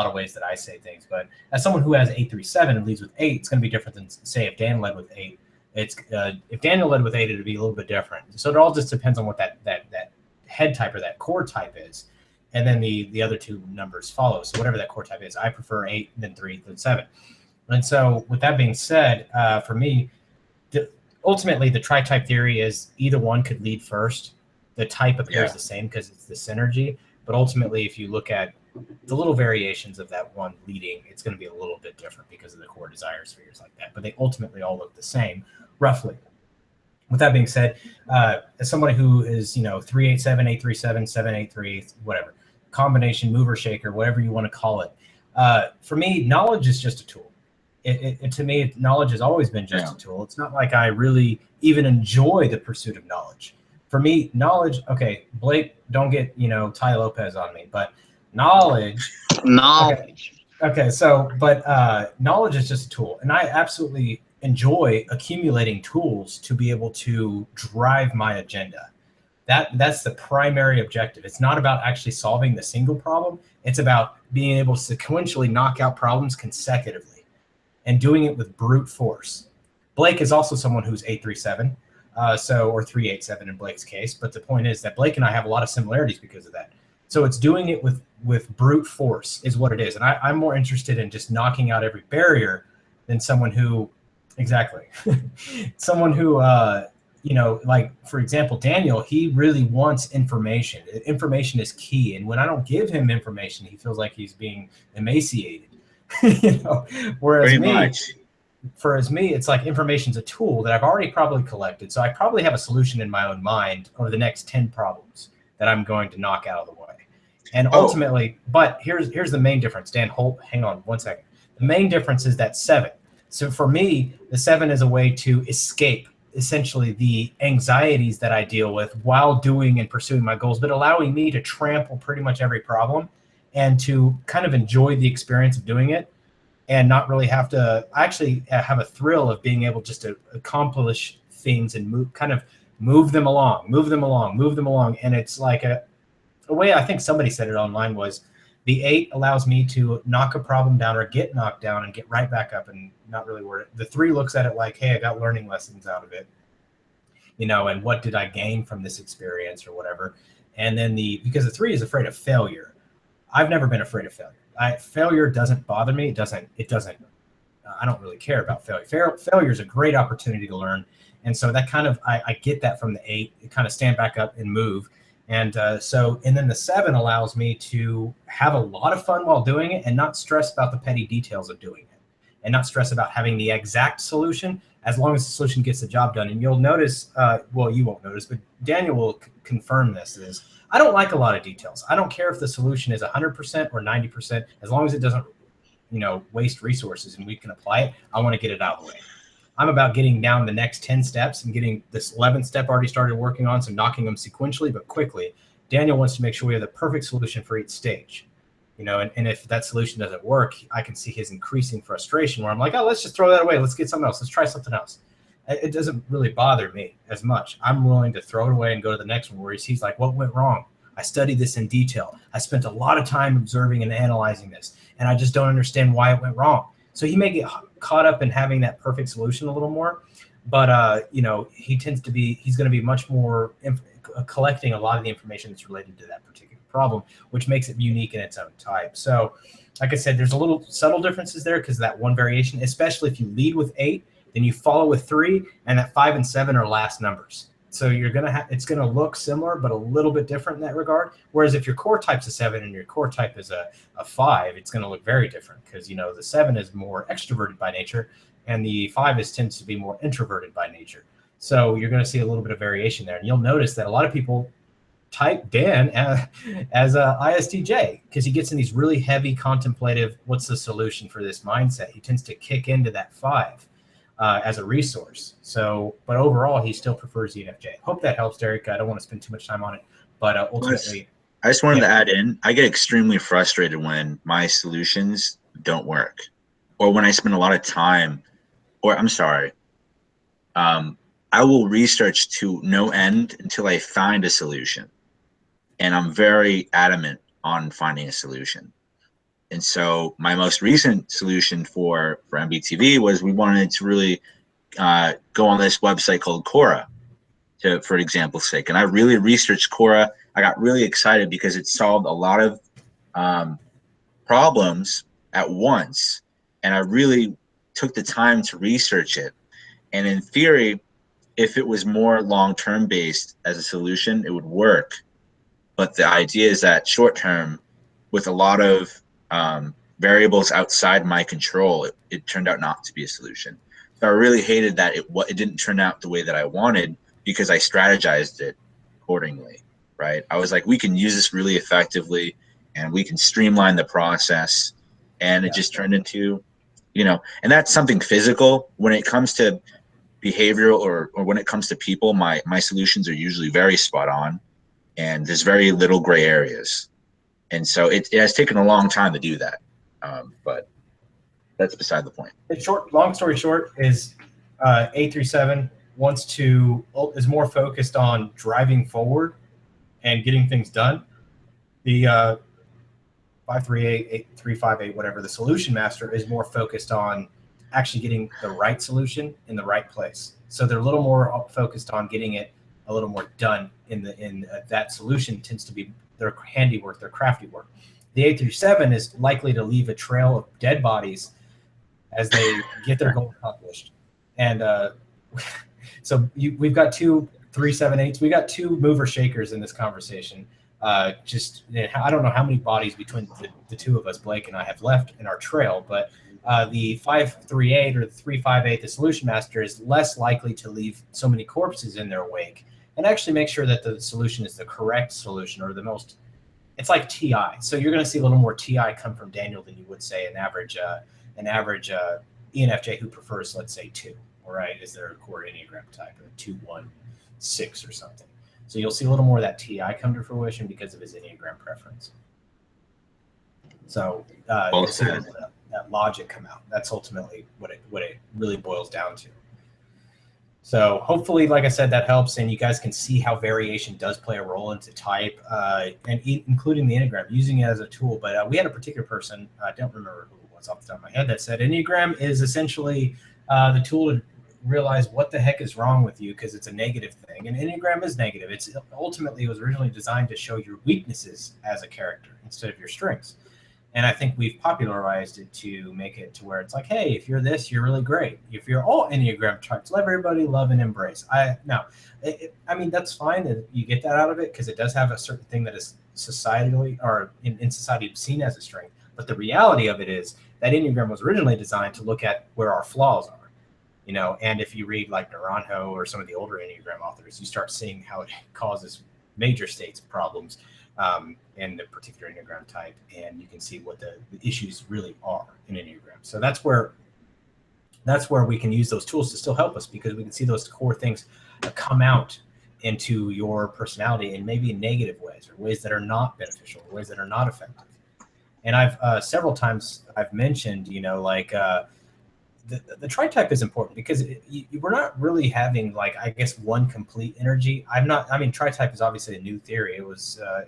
of ways that I say things. But as someone who has 837 and leads with 8, it's going to be different than, say, if Dan led with 8. It's if Daniel led with 8, it'd be a little bit different. So it all just depends on what that head type or that core type is, and then the other two numbers follow. So whatever that core type is, I prefer 8, then 3, then 7. And so with that being said, for me, ultimately the tri-type theory is either one could lead first. The type appears the same because it's the synergy, but ultimately if you look at the little variations of that one leading, it's going to be a little bit different because of the core desire spheres like that, but they ultimately all look the same, roughly. With that being said, as somebody who is, 387, 837, 783, whatever, combination, mover, shaker, whatever you want to call it, for me, knowledge is just a tool. To me, knowledge has always been just a tool. It's not like I really even enjoy the pursuit of knowledge. For me, knowledge, okay, Blake, don't get, Ty Lopez on me, but knowledge. Okay, so, but knowledge is just a tool. And I absolutely enjoy accumulating tools to be able to drive my agenda. That's the primary objective. It's not about actually solving the single problem. It's about being able to sequentially knock out problems consecutively and doing it with brute force. Blake is also someone who's 837, or 387 in Blake's case. But the point is that Blake and I have a lot of similarities because of that. So it's doing it with brute force is what it is. And I'm more interested in just knocking out every barrier than someone who Exactly. Someone who, like, for example, Daniel, he really wants information. Information is key. And when I don't give him information, he feels like he's being emaciated. Whereas me, it's like information's a tool that I've already probably collected. So I probably have a solution in my own mind over the next 10 problems that I'm going to knock out of the way. And ultimately, but here's the main difference. Dan, hang on 1 second. The main difference is that 7. So for me, the 7 is a way to escape essentially the anxieties that I deal with while doing and pursuing my goals, but allowing me to trample pretty much every problem and to kind of enjoy the experience of doing it and not really have to actually have a thrill of being able just to accomplish things and move them along. And it's like a way I think somebody said it online was, the 8 allows me to knock a problem down or get knocked down and get right back up and not really worry. The 3 looks at it like, hey, I got learning lessons out of it, and what did I gain from this experience or whatever. And then because the 3 is afraid of failure. I've never been afraid of failure. Failure doesn't bother me. It doesn't. I don't really care about failure. Failure is a great opportunity to learn. And so that kind of, I get that from the 8, it kind of stand back up and move. And and then the 7 allows me to have a lot of fun while doing it and not stress about the petty details of doing it and not stress about having the exact solution as long as the solution gets the job done. And you'll notice, you won't notice, but Daniel will confirm this, is I don't like a lot of details. I don't care if the solution is 100% or 90%, as long as it doesn't, waste resources and we can apply it. I want to get it out of the way. I'm about getting down the next 10 steps and getting this 11th step already started working on, so knocking them sequentially but quickly. Daniel wants to make sure we have the perfect solution for each stage, and if that solution doesn't work, I can see his increasing frustration where I'm like, oh, let's just throw that away. Let's get something else. Let's try something else. It doesn't really bother me as much. I'm willing to throw it away and go to the next one where he's like, what went wrong? I studied this in detail. I spent a lot of time observing and analyzing this, and I just don't understand why it went wrong. So he may get caught up in having that perfect solution a little more, but he's going to be much more collecting a lot of the information that's related to that particular problem, which makes it unique in its own type. So like I said, there's a little subtle differences there because of that one variation, especially if you lead with 8, then you follow with 3, and that 5 and 7 are last numbers. So it's going to look similar, but a little bit different in that regard. Whereas if your core type's a 7 and your core type is a 5, it's going to look very different because, the 7 is more extroverted by nature and the 5 tends to be more introverted by nature. So you're going to see a little bit of variation there. And you'll notice that a lot of people type Dan as a ISTJ because he gets in these really heavy contemplative, what's the solution for this mindset? He tends to kick into that 5. As a resource. So, but overall, he still prefers ENFJ. Hope that helps, Derek. I don't want to spend too much time on it, but ultimately. I just wanted to add in, I get extremely frustrated when my solutions don't work or when I spend a lot of time, I will research to no end until I find a solution. And I'm very adamant on finding a solution. And so my most recent solution for MBTV was we wanted to really go on this website called Quora, for example's sake. And I really researched Quora. I got really excited because it solved a lot of problems at once. And I really took the time to research it. And in theory, if it was more long-term based as a solution, it would work. But the idea is that short-term, with a lot of variables outside my control, it turned out not to be a solution. So I really hated that it didn't turn out the way that I wanted because I strategized it accordingly, right? I was like, we can use this really effectively and we can streamline the process. And it just turned into, and that's something physical. When it comes to behavioral or when it comes to people, my solutions are usually very spot on and there's very little gray areas. And so it has taken a long time to do that, but that's beside the point. Long story short is 837 is more focused on driving forward and getting things done. The 538, 8358, whatever, the solution master is more focused on actually getting the right solution in the right place. So they're a little more focused on getting it a little more done in that solution tends to be their handiwork, their crafty work. The 837 is likely to leave a trail of dead bodies as they get their goal accomplished. And so we've got two 3-7-8s. We got two mover shakers in this conversation. I don't know how many bodies between the two of us, Blake and I, have left in our trail, but the 5-3-8 or the 3-5-8, the solution master, is less likely to leave so many corpses in their wake and actually make sure that the solution is the correct solution, or the most. It's like TI. So you're going to see a little more TI come from Daniel than you would say an average ENFJ who prefers, let's say, 2, right? Is their core Enneagram type, or 2-1-6 or something. So you'll see a little more of that TI come to fruition because of his Enneagram preference. So that logic come out. That's ultimately what it really boils down to. So hopefully, like I said, that helps, and you guys can see how variation does play a role into type, and including the Enneagram, using it as a tool. But we had a particular person, I don't remember who it was off the top of my head, that said Enneagram is essentially the tool to realize what the heck is wrong with you, because it's a negative thing. And Enneagram is negative. It was originally designed to show your weaknesses as a character instead of your strengths. And I think we've popularized it to make it to where it's like, hey, if you're this, you're really great. If you're all Enneagram types, let everybody love and embrace. I mean, that's fine that you get that out of it, because it does have a certain thing that is societally, or in society, seen as a strength. But the reality of it is that Enneagram was originally designed to look at where our flaws are. And if you read like Naranjo or some of the older Enneagram authors, you start seeing how it causes major states of problems in the particular Enneagram type, and you can see what the issues really are in Enneagram. So that's where we can use those tools to still help us, because we can see those core things come out into your personality in maybe negative ways, or ways that are not beneficial, or ways that are not effective. And I've several times I've mentioned, the tri-type is important, because we're not really having, like, I guess, one complete energy. Tri-type is obviously a new theory.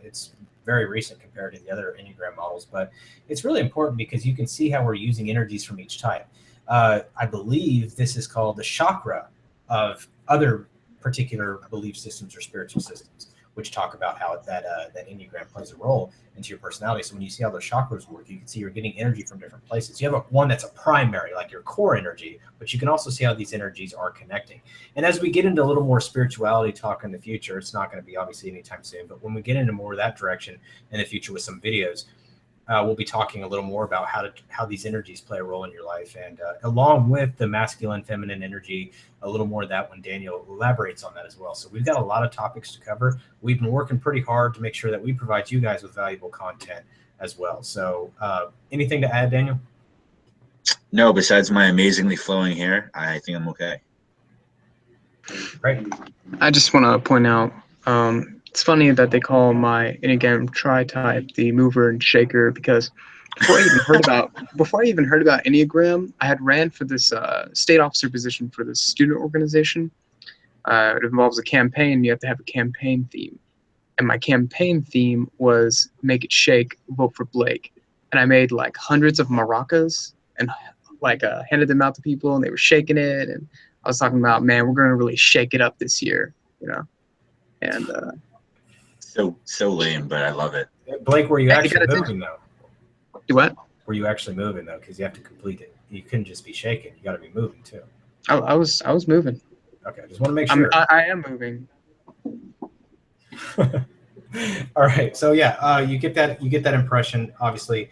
It's very recent compared to the other Enneagram models, but it's really important because you can see how we're using energies from each type. I believe this is called the chakra of other particular belief systems or spiritual systems, which talk about how that Enneagram plays a role into your personality. So when you see how those chakras work, you can see you're getting energy from different places. You have one that's a primary, like your core energy, but you can also see how these energies are connecting. And as we get into a little more spirituality talk in the future, it's not going to be obviously anytime soon, but when we get into more of that direction in the future with some videos, we'll be talking a little more about how these energies play a role in your life, and along with the masculine, feminine energy, a little more of that when Daniel elaborates on that as well. So we've got a lot of topics to cover. We've been working pretty hard to make sure that we provide you guys with valuable content as well. So anything to add, Daniel? No, besides my amazingly flowing hair, I think I'm okay. Great. I just want to point out, it's funny that they call my Enneagram tri-type the mover and shaker, because before I even heard about Enneagram, I had ran for this state officer position for this student organization. It involves a campaign. You have to have a campaign theme. And my campaign theme was make it shake, vote for Blake. And I made like hundreds of maracas and handed them out to people, and they were shaking it. And I was talking about, man, we're going to really shake it up this year, And so lame, but I love it. Blake, were you actually moving though? Do what? Were you actually moving though? Because you have to complete it. You couldn't just be shaking. You got to be moving too. I was moving. Okay, just want to make sure. I am moving. All right, so yeah, you get that impression. Obviously,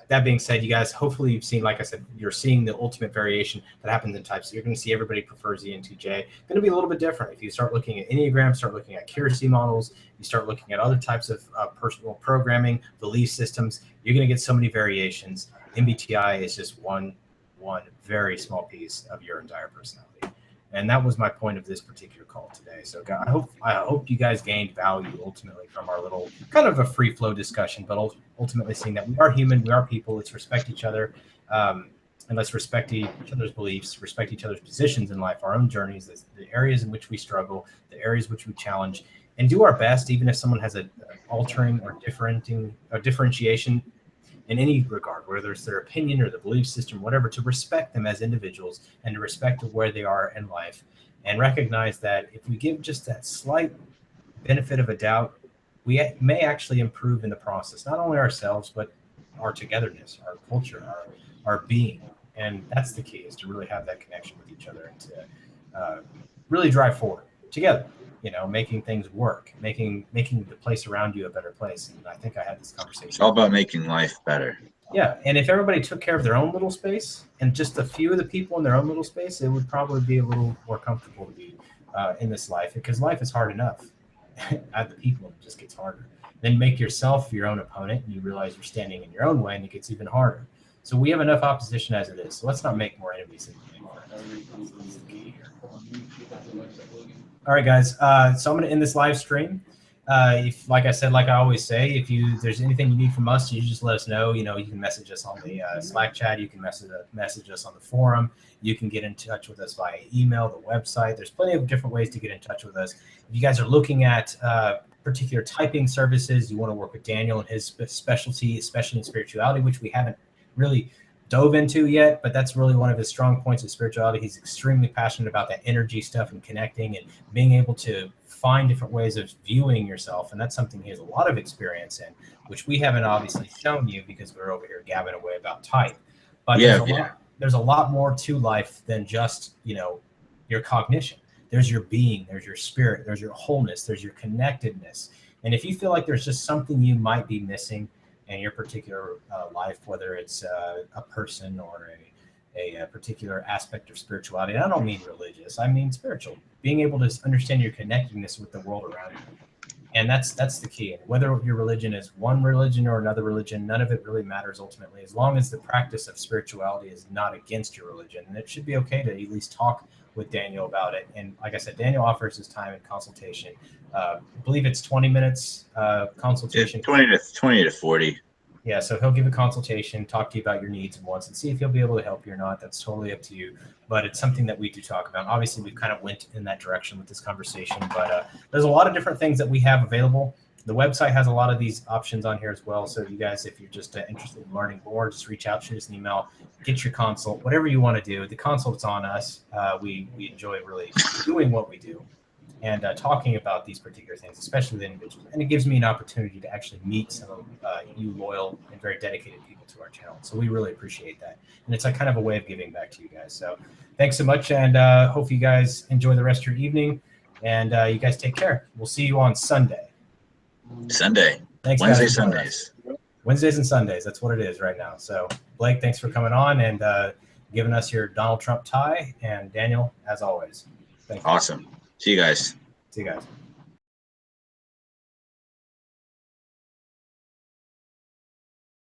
that being said, you guys, hopefully you've seen, like I said, you're seeing the ultimate variation that happens in types. So you're going to see everybody prefers ENTJ. Going to be a little bit different. If you start looking at Enneagram, start looking at accuracy models, you start looking at other types of personal programming, belief systems, you're going to get so many variations. MBTI is just one very small piece of your entire personality. And that was my point of this particular call today. So I hope you guys gained value ultimately from our little kind of a free flow discussion, but ultimately seeing that we are human, we are people. Let's respect each other, and let's respect each other's beliefs, respect each other's positions in life, our own journeys, the areas in which we struggle, the areas which we challenge, and do our best, even if someone has an altering or differentiation in any regard, whether it's their opinion or the belief system, whatever, to respect them as individuals and to respect where they are in life, and recognize that if we give just that slight benefit of a doubt, we may actually improve in the process, not only ourselves, but our togetherness, our culture, our being. And that's the key, is to really have that connection with each other and to really drive forward together, you know, making things work, making the place around you a better place. And I think I had this conversation. It's all about making life better. Yeah, and if everybody took care of their own little space, and just a few of the people in their own little space, it would probably be a little more comfortable to be in this life, because life is hard enough. Add the people, it just gets harder. Then make yourself your own opponent, and you realize you're standing in your own way, and it gets even harder. So we have enough opposition as it is. So let's not make more enemies. All right, guys. So I'm going to end this live stream. If, like I said, like I always say, if there's anything you need from us, you just let us know. You know, you can message us on the Slack chat. You can message us on the forum. You can get in touch with us via email, the website. There's plenty of different ways to get in touch with us. If you guys are looking at particular typing services, you want to work with Daniel and his specialty, especially in spirituality, which we haven't really dove into yet, but that's really one of his strong points of spirituality. He's extremely passionate about that energy stuff and connecting and being able to find different ways of viewing yourself. And that's something he has a lot of experience in, which we haven't obviously shown you because we're over here gabbing away about type. But there's a lot more to life than just, you know, your cognition. There's your being, there's your spirit, there's your wholeness, there's your connectedness. And if you feel like there's just something you might be missing in your particular life, whether it's a person or a particular aspect of spirituality, and I don't mean religious, I mean spiritual, being able to understand your connectedness with the world around you. And that's the key. And whether your religion is one religion or another religion, none of it really matters ultimately, as long as the practice of spirituality is not against your religion. And it should be okay to at least talk with Daniel about it. And like I said, Daniel offers his time and consultation. I believe it's 20 minutes consultation. It's 20 to 40. Yeah, so he'll give a consultation, talk to you about your needs and wants, and see if he'll be able to help you or not. That's totally up to you. But it's something that we do talk about. Obviously, we've kind of went in that direction with this conversation. But there's a lot of different things that we have available. The website has a lot of these options on here as well. So you guys, if you're just interested in learning more, just reach out, shoot us an email, get your consult, whatever you want to do. The consult's on us. We enjoy really doing what we do and talking about these particular things, especially with individuals. And it gives me an opportunity to actually meet some of you loyal and very dedicated people to our channel. So we really appreciate that. And it's a kind of a way of giving back to you guys. So thanks so much. And hope you guys enjoy the rest of your evening. And you guys take care. We'll see you on Sunday. Thanks, Wednesday, Sundays. Wednesdays and Sundays. That's what it is right now. So Blake, thanks for coming on and giving us your Donald Trump tie. And Daniel, as always. Thank you. Awesome. See you guys. See you guys.